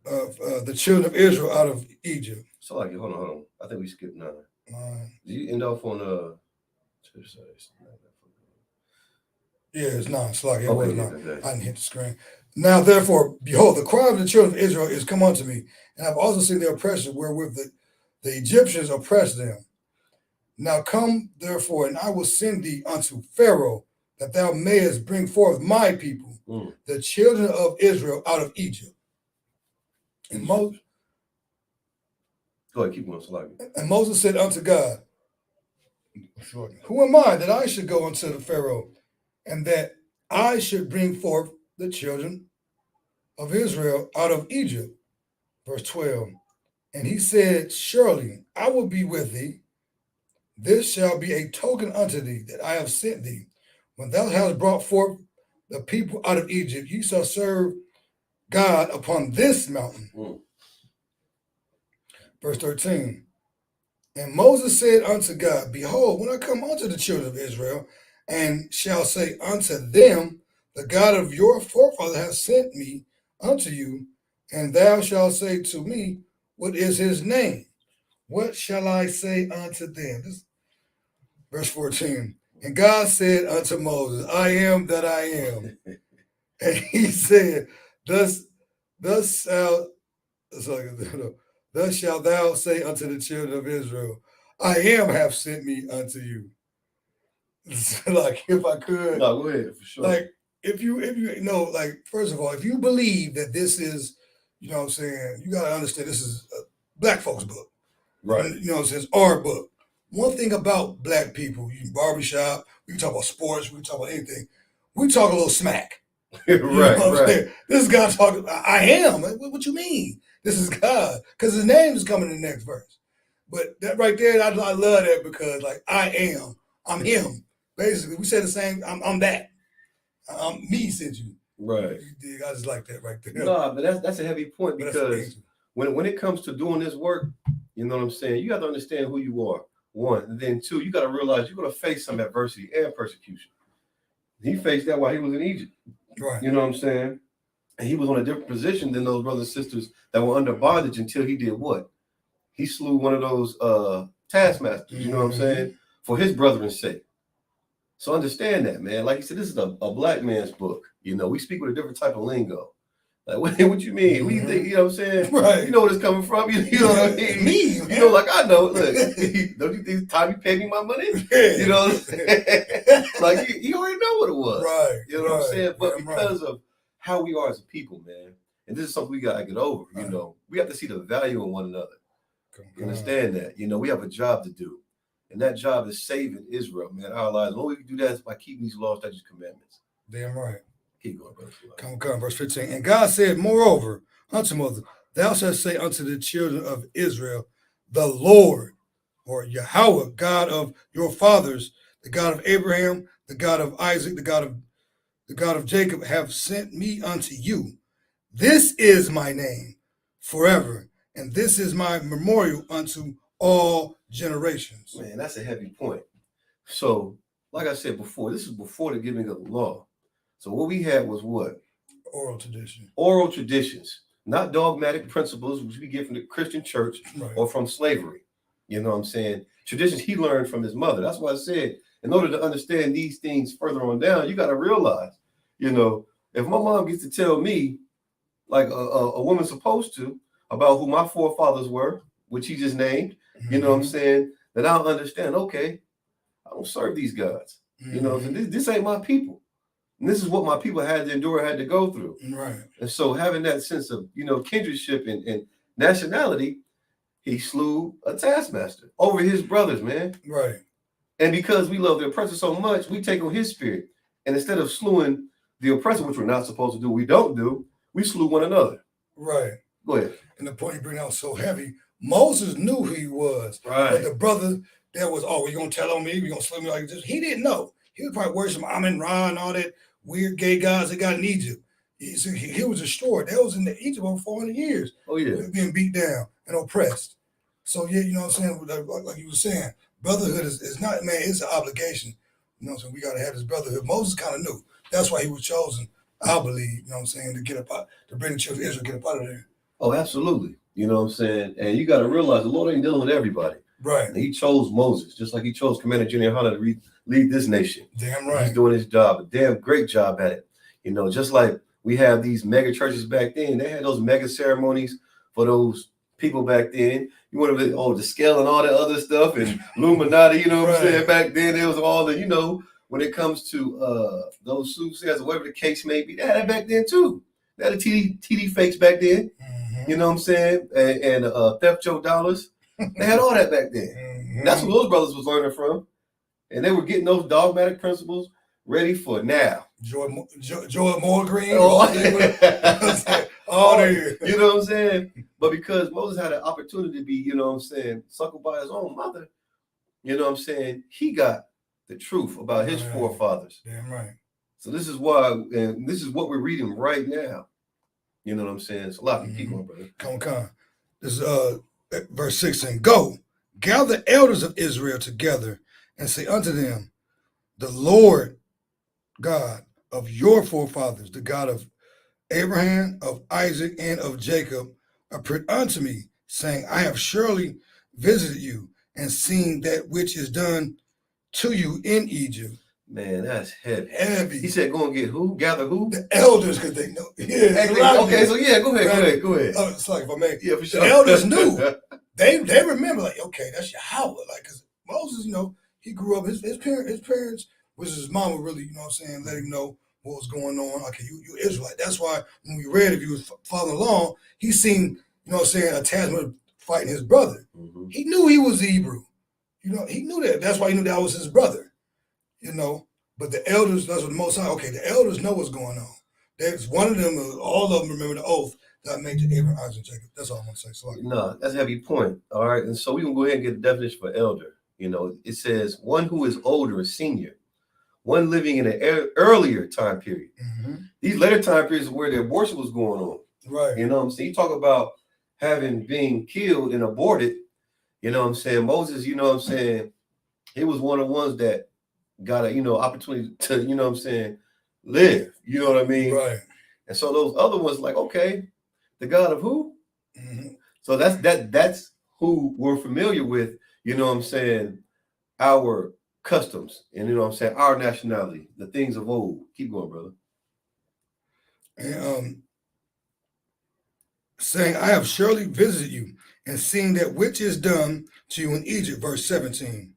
the children of Israel, out of Egypt. So, like, hold on. I think we skipped 9. Did you end off on Yeah, it's 9. It's like it okay, was 9. Okay. I didn't hit the screen. Now, therefore, behold, the cry of the children of Israel is come unto me, and I've also seen their oppression wherewith the Egyptians oppressed them. Now come, therefore, and I will send thee unto Pharaoh, that thou mayest bring forth my people, the children of Israel, out of Egypt. And Moses, go ahead, keep going. And Moses said unto God, who am I that I should go unto the Pharaoh, and that I should bring forth the children of Israel out of Egypt? Verse 12. And he said, surely I will be with thee. This shall be a token unto thee that I have sent thee. When thou hast brought forth the people out of Egypt, ye shall serve God upon this mountain. Verse 13. And Moses said unto God, behold, when I come unto the children of Israel, and shall say unto them, the God of your forefather hath sent me unto you, and thou shalt say to me, what is his name? What shall I say unto them? Verse 14. And God said unto Moses, I am that I am. And he said, thus shalt thou say unto the children of Israel, I am have sent me unto you. Like, if I could. No, go ahead, for sure. Like, if you know, like, first of all, if you believe that this is, you know what I'm saying, you got to understand this is a black folks book. Right. You know what I'm saying? It's our book. One thing about black people, you barbershop, we can talk about sports, we can talk about anything. We talk a little smack. Right. This guy talking, I am. What you mean? This is God. Because his name is coming in the next verse. But that right there, I love that because like I'm him. Basically, we say the same, I'm that. I'm me sent you. Right. I just like that right there. No, but that's a heavy point because when it comes to doing this work, you know what I'm saying, you got to understand who you are. One, and then two, you got to realize you're going to face some adversity and persecution. He faced that while he was in Egypt. Right. You know what I'm saying? And he was on a different position than those brothers and sisters that were under bondage until he did what? He slew one of those taskmasters, you know what I'm saying? For his brethren's sake. So understand that, man. Like you said, this is a black man's book. You know, we speak with a different type of lingo. Like, what you mean? What do you think? You know what I'm saying? Right. You know where it's coming from. You know what I mean? Me, you know, like I know. Look, don't you think Tommy paid me my money? You know what I'm saying? Like, you already know what it was. Right. You know what I'm saying? But because of how we are as a people, man, and this is something we got to get over, you know, we have to see the value in one another. You understand that? You know, we have a job to do. And that job is saving Israel, man, our lives. The only way we can do that is by keeping these laws, statutes, commandments. Damn right. Keep going, brother. Come, verse 15. And God said, moreover, unto Moses, thou shalt say unto the children of Israel, the Lord, or Yahweh, God of your fathers, the God of Abraham, the God of Isaac, the God of Jacob, have sent me unto you. This is my name forever, and this is my memorial unto all generations. Man, that's a heavy point. So, like I said before, this is before the giving of the law. So what we had was what? Oral tradition. Oral traditions, not dogmatic principles, which we get from the Christian church or from slavery. You know what I'm saying? Traditions he learned from his mother. That's why I said, in order to understand these things further on down, you got to realize, you know, if my mom gets to tell me, like a woman's supposed to, about who my forefathers were, which he just named, you know what I'm saying, then I'll understand, okay, I don't serve these gods. You know, this ain't my people. And this is what my people had to endure, had to go through. Right. And so having that sense of, you know, kindredship and nationality, he slew a taskmaster over his brothers, man. Right. And because we love the oppressor so much, we take on his spirit. And instead of slewing the oppressor, which we're not supposed to do, we don't do, we slew one another. Right. Go ahead. And the point you bring out so heavy, Moses knew who he was. Right. But the brother that was, oh, you're going to tell on me? You're going to slew me like this? He didn't know. He was probably worshiping Amun-Ra and all that weird gay gods they got in Egypt. He was destroyed. That was in Egypt over 400 years. Oh, yeah. Being beat down and oppressed. So, yeah, you know what I'm saying? Like you were saying, brotherhood is not, man, it's an obligation. You know what I'm saying? We got to have this brotherhood. Moses kind of knew. That's why he was chosen, I believe, you know what I'm saying, to get up out, to bring the children of Israel, get up out of there. Oh, absolutely. You know what I'm saying? And you got to realize the Lord ain't dealing with everybody. Right. And he chose Moses, just like he chose Commander Junior Hunter to lead this nation. Damn right. He's doing his job, a damn great job at it. You know, just like we have these mega churches back then, they had those mega ceremonies for those people back then. You want to the scale and all that other stuff and Illuminati, you know what I'm saying? Back then, there was all the, you know, when it comes to those soothsayers or whatever the case may be, they had that back then too. They had the TD fakes back then, you know what I'm saying? And Theft Joe dollars. They had all that back then. That's what those brothers was learning from. And they were getting those dogmatic principles ready for now. Joy Moore Green. All there. You know what I'm saying? But because Moses had an opportunity to be, you know what I'm saying, suckled by his own mother, you know what I'm saying, he got the truth about his forefathers. Damn right. So this is why, and this is what we're reading right now. You know what I'm saying? So a lot of people, brother. Come. This is verse 16. Go, gather elders of Israel together and say unto them, the Lord God of your forefathers, the God of Abraham, of Isaac, and of Jacob, appeared unto me, saying, I have surely visited you and seen that which is done to you in Egypt. Man, that's heavy. Heavy. He said, go and get who? Gather who? The elders, because they know. Yeah, okay, so yeah, go ahead. It's like, if I may. Yeah, for sure. The elders knew. They remember, like, okay, that's Yahweh. Like, because Moses, you know, he grew up, his parents, which his mama really, you know what I'm saying, let him know what was going on. Okay, you Israelite. That's why when we read, if you was following along, he seen, you know what I'm saying, attachment fighting his brother. He knew he was Hebrew. You know, he knew that. That's why he knew that was his brother. You know, but the elders, that's what the Most High, okay, the elders know what's going on. There's one of them, all of them remember the oath that made to Abraham, Isaac, and Jacob. That's all I'm gonna say. So No, that's a heavy point. All right. And so we're going to go ahead and get the definition for elder. It says one who is older, a senior, one living in an earlier time period. These later time periods is where the abortion was going on. Right. You know what I'm saying? You talk about being killed and aborted. You know what I'm saying? Moses, you know what I'm saying? He was one of the ones that got a, opportunity to, you know what I'm saying, live. You know what I mean? Right. And so those other ones, like, okay, the God of who? So that's who we're familiar with, you know what I'm saying, our customs, and you know what I'm saying, our nationality, the things of old. Keep going, brother. And saying, I have surely visited you and seen that which is done to you in Egypt, verse 17.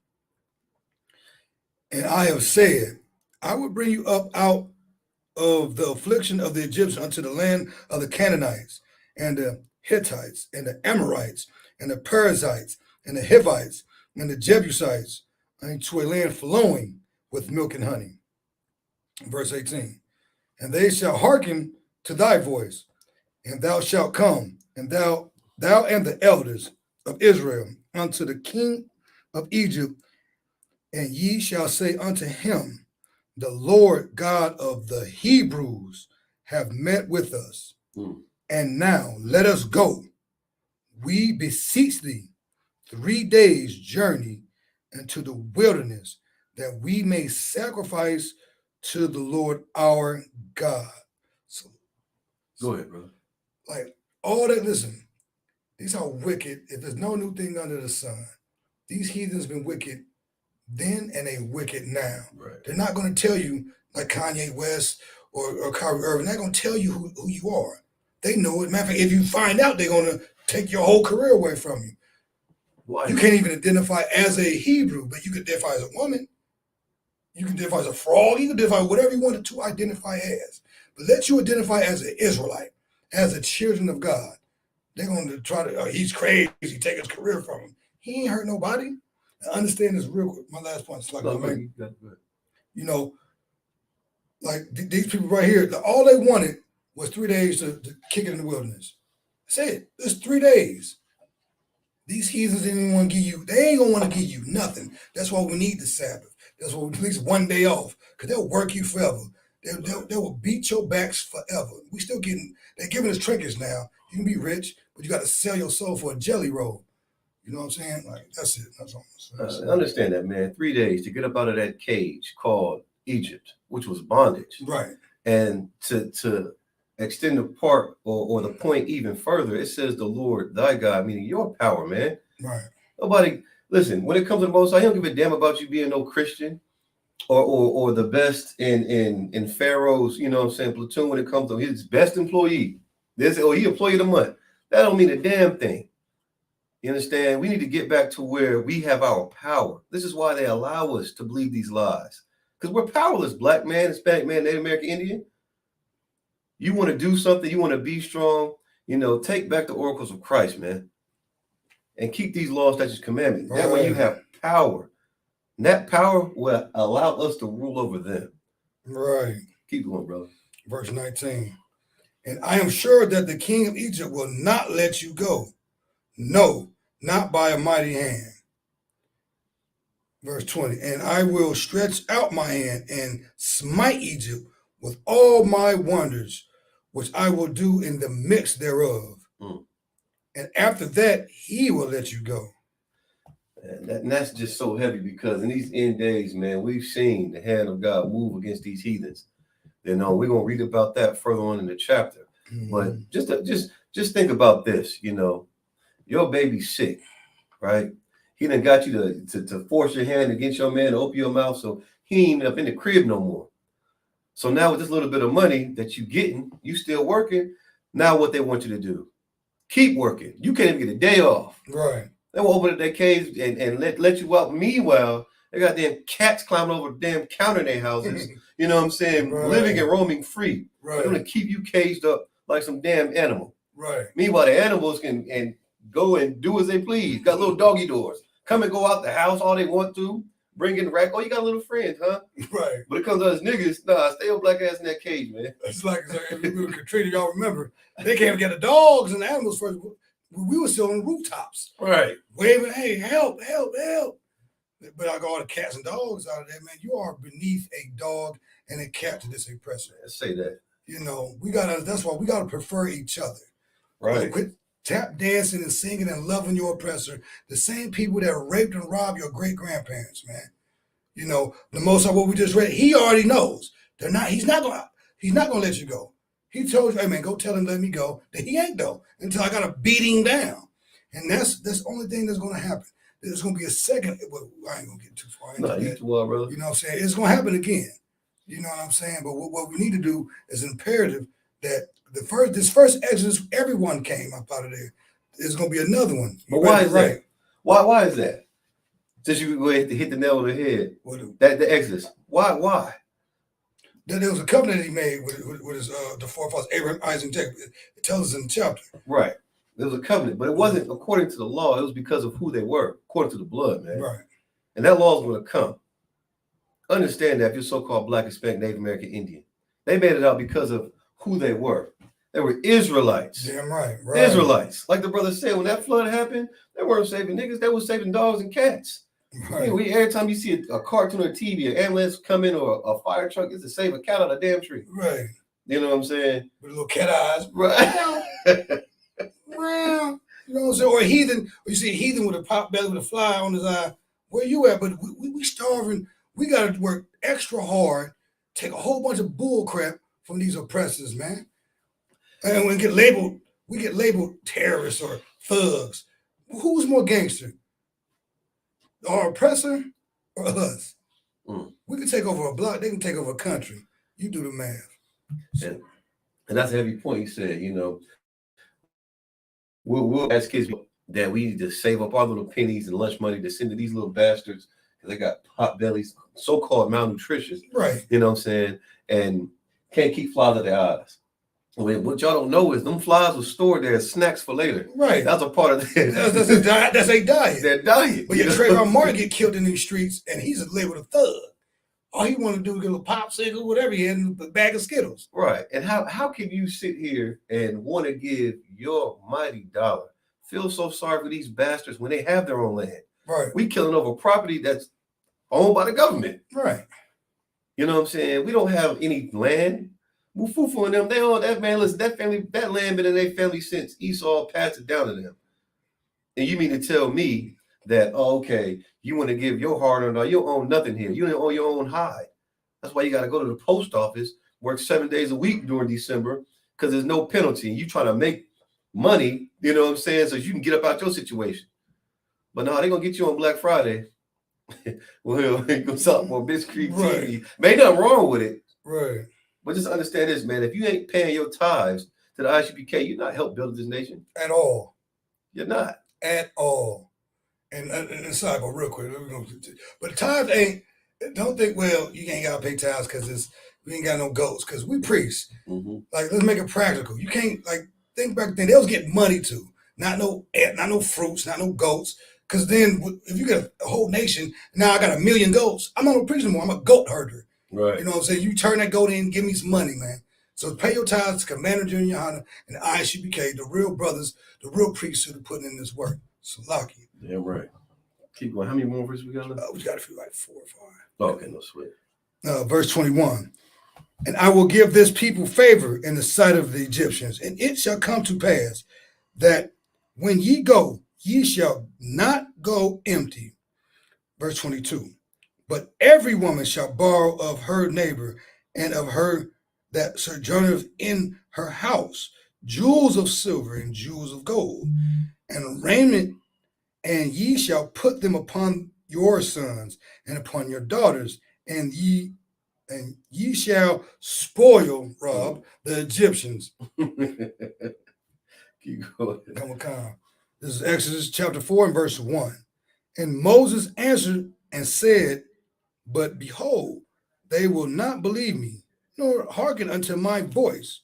And I have said, I will bring you up out of the affliction of the Egyptians unto the land of the Canaanites and the Hittites and the Amorites and the Perizzites and the Hivites and the Jebusites unto a land flowing with milk and honey. Verse 18. And they shall hearken to thy voice, and thou shalt come, and thou and the elders of Israel unto the king of Egypt, and ye shall say unto him, the Lord God of the Hebrews have met with us. And now let us go. We beseech thee 3 days' journey into the wilderness, that we may sacrifice to the Lord our God. So, go ahead, brother. Like all that, listen, these are wicked. If there's no new thing under the sun, these heathens been wicked then and they wicked now. Right. They're not going to tell you like Kanye West or Kyrie Irving. They're not going to tell you who you are. They know it. Matter of fact, if you find out, they're going to take your whole career away from you. Why? You can't even identify as a Hebrew, but you can identify as a woman. You can identify as a frog. You can identify whatever you wanted to identify as. But let you identify as an Israelite, as a children of God. They're going to try to, he's crazy, take his career from him. He ain't hurt nobody. I understand this real quick. My last point is like, like these people right here, all they wanted was 3 days to kick it in the wilderness. That's it. It's 3 days. These heathens didn't even want to give you, they ain't going to want to give you nothing. That's why we need the Sabbath. That's why we at least 1 day off, because they'll work you forever. They will beat your backs forever. We still they're giving us trinkets now. You can be rich, but you got to sell your soul for a jelly roll. You know what I'm saying? Like, that's it. That's all I'm saying. I understand that, man. 3 days to get up out of that cage called Egypt, which was bondage. Right. And to extend the part or the point even further, it says the Lord thy God, meaning your power, man. Right. Nobody, listen, when it comes to the Most High, he don't give a damn about you being no Christian or the best in Pharaoh's, you know what I'm saying, platoon when it comes to his best employee. He employee of the month. That don't mean a damn thing. You understand? We need to get back to where we have our power. This is why they allow us to believe these lies. Because we're powerless, black man, Hispanic man, Native American Indian. You want to do something, you want to be strong, take back the oracles of Christ, man. And keep these laws, statutes, commandments. That way you have power. And that power will allow us to rule over them. Right. Keep going, brother. Verse 19. And I am sure that the king of Egypt will not let you go. No, not by a mighty hand. Verse 20. And I will stretch out my hand and smite Egypt with all my wonders, which I will do in the midst thereof. And after that, he will let you go. And that's just so heavy, because in these end days, man, we've seen the hand of God move against these heathens. We're going to read about that further on in the chapter. But just think about this, your baby's sick, right? He done got you to force your hand against your man to open your mouth, so he ain't even up in the crib no more. So now with this little bit of money that you getting, you still working. Now what they want you to do, keep working. You can't even get a day off. Right. They will open up their cage and let you out. Meanwhile, they got damn cats climbing over the damn counter in their houses. You know what I'm saying? Right. Living and roaming free. Right. They're going to keep you caged up like some damn animal. Right. Meanwhile, the animals can go and do as they please. Got little doggy doors. Come and go out the house all they want to. bring in the rack. Oh, you got little friends, huh? Right. But it comes to us niggas, nah, stay your black ass in that cage, man. It's like if we were Katrina, y'all remember, they came to get the dogs and the animals first. We were still on the rooftops. Right. Waving, hey, help, help, help. But I got all the cats and dogs out of there, man. You are beneath a dog and a cat to this oppressor. Let's say that. You know, that's why we gotta prefer each other. Right. Quit tap dancing and singing and loving your oppressor. The same people that raped and robbed your great grandparents, man. You know, the most of what we just read, he already knows. He's not gonna let you go. He told you, hey man, go tell him let me go. That he ain't though, until I gotta beat him down. And that's the only thing that's gonna happen. There's gonna be a second, well, I ain't gonna get too far into that. You too well, brother. You know what I'm saying? It's gonna happen again. You know what I'm saying? But what we need to do is imperative that this first Exodus, everyone came up out of there. There's gonna be another one. But why is that? Why is that? Since you go ahead to hit the nail on the head. That the Exodus. Why? That there was a covenant he made with his the forefathers, Abraham, Isaac, and Jacob. It tells us in the chapter. Right. There was a covenant, but it wasn't according to the law. It was because of who they were, according to the blood, man. Right. And that law is going to come. Understand that if you're so-called Black, Hispanic, Native American, Indian, they made it out because of who they were. They were Israelites. Damn right. Israelites. Like the brother said, when that flood happened, they weren't saving niggas. They were saving dogs and cats. Right. Every time you see a cartoon or TV, an ambulance come in or a fire truck, it's to save a cat out of a damn tree. Right. You know what I'm saying? With little cat eyes. Right. Well, you know what I'm saying? Or a heathen, or you see a heathen with a pop belly with a fly on his eye. Where you at? But we starving. We got to work extra hard, take a whole bunch of bull crap from these oppressors, man. And we get labeled terrorists or thugs. Who's more gangster? Our oppressor or us? We can take over a block. They can take over a country. You do the math. And that's a heavy point. He said, you know, we'll ask kids that we need to save up our little pennies and lunch money to send to these little bastards because they got pot bellies, so-called malnutritious. Right. You know what I'm saying? And can't keep flies out their eyes. What y'all don't know is them flies were stored there as snacks for later. Right. That's a part of their that's a diet. Their diet. But Trayvon Martin get killed in these streets and he's labeled a thug. All he wanted to do was get a little popsicle, whatever he had in a bag of Skittles. Right. And how can you sit here and want to give your mighty dollar, feel so sorry for these bastards when they have their own land? Right. We killing over property that's owned by the government. Right. You know what I'm saying? We don't have any land. Mufufu and them, they own that, man. Listen, that land been in their family since Esau passed it down to them. And you mean to tell me that, oh, okay, you want to give your hard-earned dollar, you don't own nothing here. You don't own your own hide. That's why you got to go to the post office, work 7 days a week during December, because there's no penalty. You trying to make money, you know what I'm saying, so you can get up out your situation. But no, they're going to get you on Black Friday. Well, go something for Bitch Creek TV. Ain't nothing wrong with it. Right. But just understand this, man. If you ain't paying your tithes to the ICPK, you're not helping build this nation. At all. You're not. At all. And sidebar real quick. But tithes ain't, don't think, well, you ain't got to pay tithes because we ain't got no goats. Because we priests. Mm-hmm. Like, let's make it practical. You can't, like, think back then. They was getting money too. Not no fruits, not no goats. Because then if you get a whole nation, now I got 1 million goats. I'm not a priest anymore. I'm a goat herder. Right. You know what I'm saying? You turn that goat in, give me some money, man. So pay your tithes to Commander Junior Honor and the ICPK, the real brothers, the real priests who are putting in this work. So lucky. Damn right. Keep going. How many more verses we got left? We got a few, like 4 or 5. Oh, okay, no sweat. Verse 21. And I will give this people favor in the sight of the Egyptians, and it shall come to pass that when ye go, ye shall not go empty. Verse 22. But every woman shall borrow of her neighbor and of her that sojourneth in her house jewels of silver and jewels of gold and raiment, and ye shall put them upon your sons and upon your daughters, and ye shall spoil, Rob, the Egyptians. Keep going. Come. This is Exodus chapter 4 and verse 1. And Moses answered and said, but behold, they will not believe me, nor hearken unto my voice.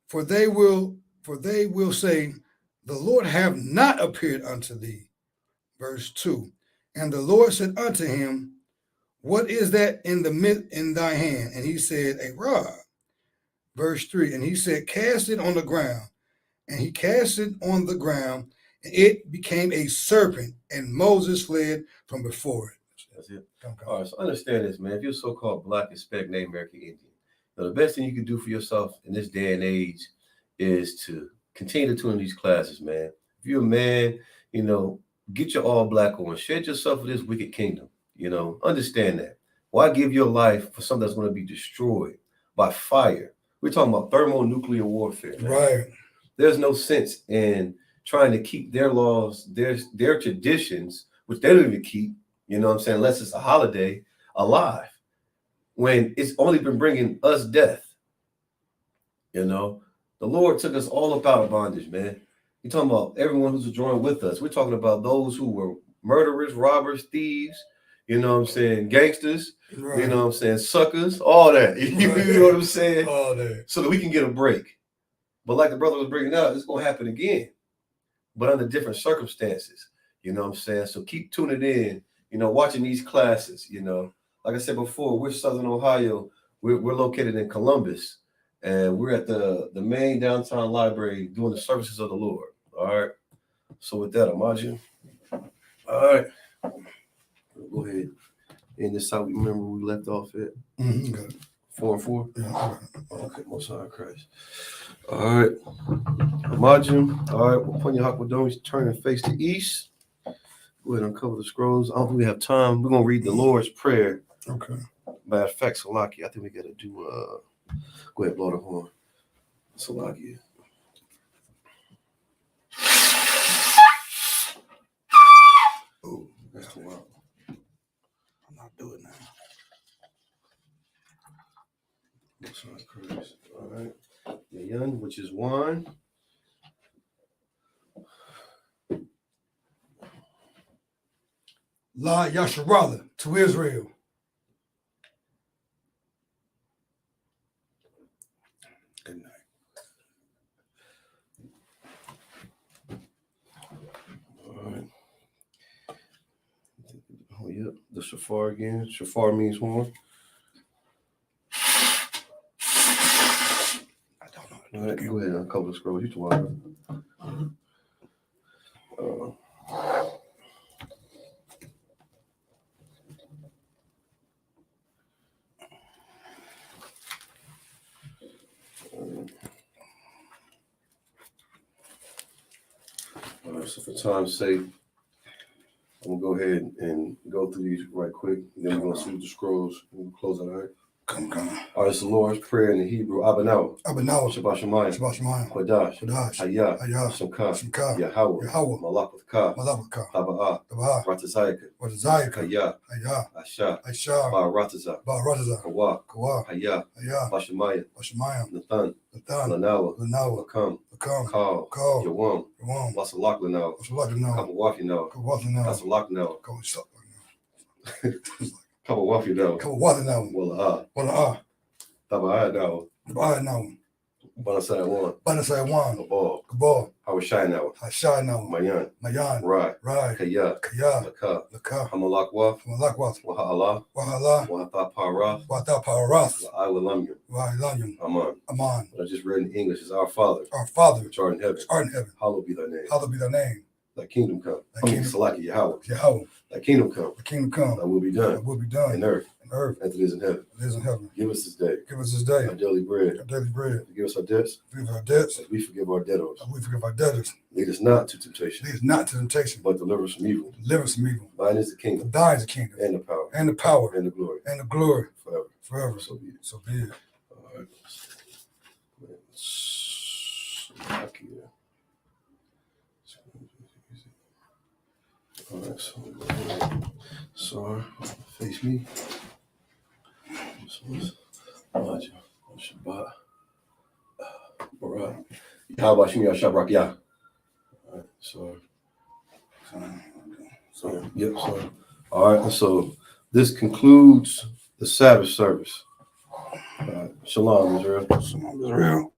For they will say, the Lord have not appeared unto thee. Verse 2. And the Lord said unto him, what is that in thy hand? And he said, a rod. Verse 3, and he said, cast it on the ground. And he cast it on the ground, and it became a serpent, and Moses fled from before it. That's it. All right, so understand this, man. If you're a so-called Black, Hispanic, Native American Indian, the best thing you can do for yourself in this day and age is to continue to tune these classes, man. If you're a man, get your all Black on. Shed yourself with this wicked kingdom. Understand that. Why give your life for something that's going to be destroyed by fire? We're talking about thermonuclear warfare, man. Right. There's no sense in trying to keep their laws, their traditions, which they don't even keep, unless it's a holiday, alive, when it's only been bringing us death. The Lord took us all up out of bondage, man. You're talking about everyone who's joined with us. We're talking about those who were murderers, robbers, thieves, gangsters, Right. suckers, all that. You know what I'm saying? All that. So that we can get a break. But like the brother was bringing up, it's going to happen again, but under different circumstances. So keep tuning in, watching these classes. Like I said before, we're Southern Ohio. We're located in Columbus, and we're at the main downtown library doing the services of the Lord. All right. So with that, Amaju. All right. Go ahead. And this how we remember we left off at 4-4. Yeah. Okay, Most High Christ. All right. Amaju. All right. We'll put your Hakwadon, turn and face the east. Go ahead and uncover the scrolls. I don't think we have time. We're gonna read the Lord's Prayer. Okay. Matter of fact, Salaki, I think we gotta do go ahead, blow the horn. Salaki. Oh, that's too loud. I'm not doing that. Most High Christ. All right. Yayan, which is wine. La Yasharallah to Israel. Good night. All right. Oh, yep. The shofar again. Shofar means horn. I don't know. All right, go ahead and uncover the scroll. You too wild. All right, so for time's sake, I'm gonna go ahead and go through these right quick. Then we're gonna see the scrolls and we'll close it. All right. Come. All right, it's the Lord's Prayer in the Hebrew. Abanau. Abanau. Shabbat Shemayim. Shabbat Shemayim. Kodash. Kodash. Hayah. Hayah. Shemka. Shemka. Yahweh. Yahweh. Malak with Ka. Malabaka. Taba'ah. Tabah. Ratazayaka. Watazayaka. Hayah. Hayah. Asha. Aisha. Ba'arataza. Ba'arataza. Kawa. Kawa. Hayah. Hayah. Bashemayim. Bashemayim. Nathan. Nathan. Lanawa. Lanawa. Lakam. Lakam. Kal. Kal. Yawam. Yawam. Wasalak Lanawa. Wasalak now. Kabawafi now. Kawafi now. Kasalak now. Kawasak Kabawafi now. Kawafi now. Wala. Wala. Taba'ah now. Tabah now. Banasai one. Banasai one. Kabal. Kabal. Hawashai now. Hashai now. Mayan. Mayan. Rai. Rai. Kaya. Kaya. Laka. Laka. Hamalakwa. Malakwath. Wahala. Wahala. Wahata Para. Wata Parath. Iwalamyam. Wahilayim. Aman. Aman. What I just read in English is our Father, Our Father, which art in heaven. which art in heaven, Hallowed be thy name. hallowed be thy name. Thy kingdom come. Thy kingdom- Salaki Yahweh. Yahweh, Thy kingdom come. the kingdom come. Thy will be Thy done will be done in earth in earth as it is in heaven. as it is in heaven. Give us this day Give us this day our daily bread. our daily bread. Forgive us our debts Forgive our debts as we forgive our debtors. as we forgive our debtors. Lead us not to temptation, Lead us not to temptation, but deliver us from evil. deliver us from evil. Thine is the For kingdom thine is the kingdom and the power and the power and the glory and the glory forever. forever. So be it. So be it. All right. Back here. All right, so go ahead. Sorry, face me. This was Elijah. Shabbat. Barak. How about Shemi Shabrak? Yeah. All right, so. Yep, so. All right, so this concludes the Sabbath service. Shalom, Israel. Shalom, Israel.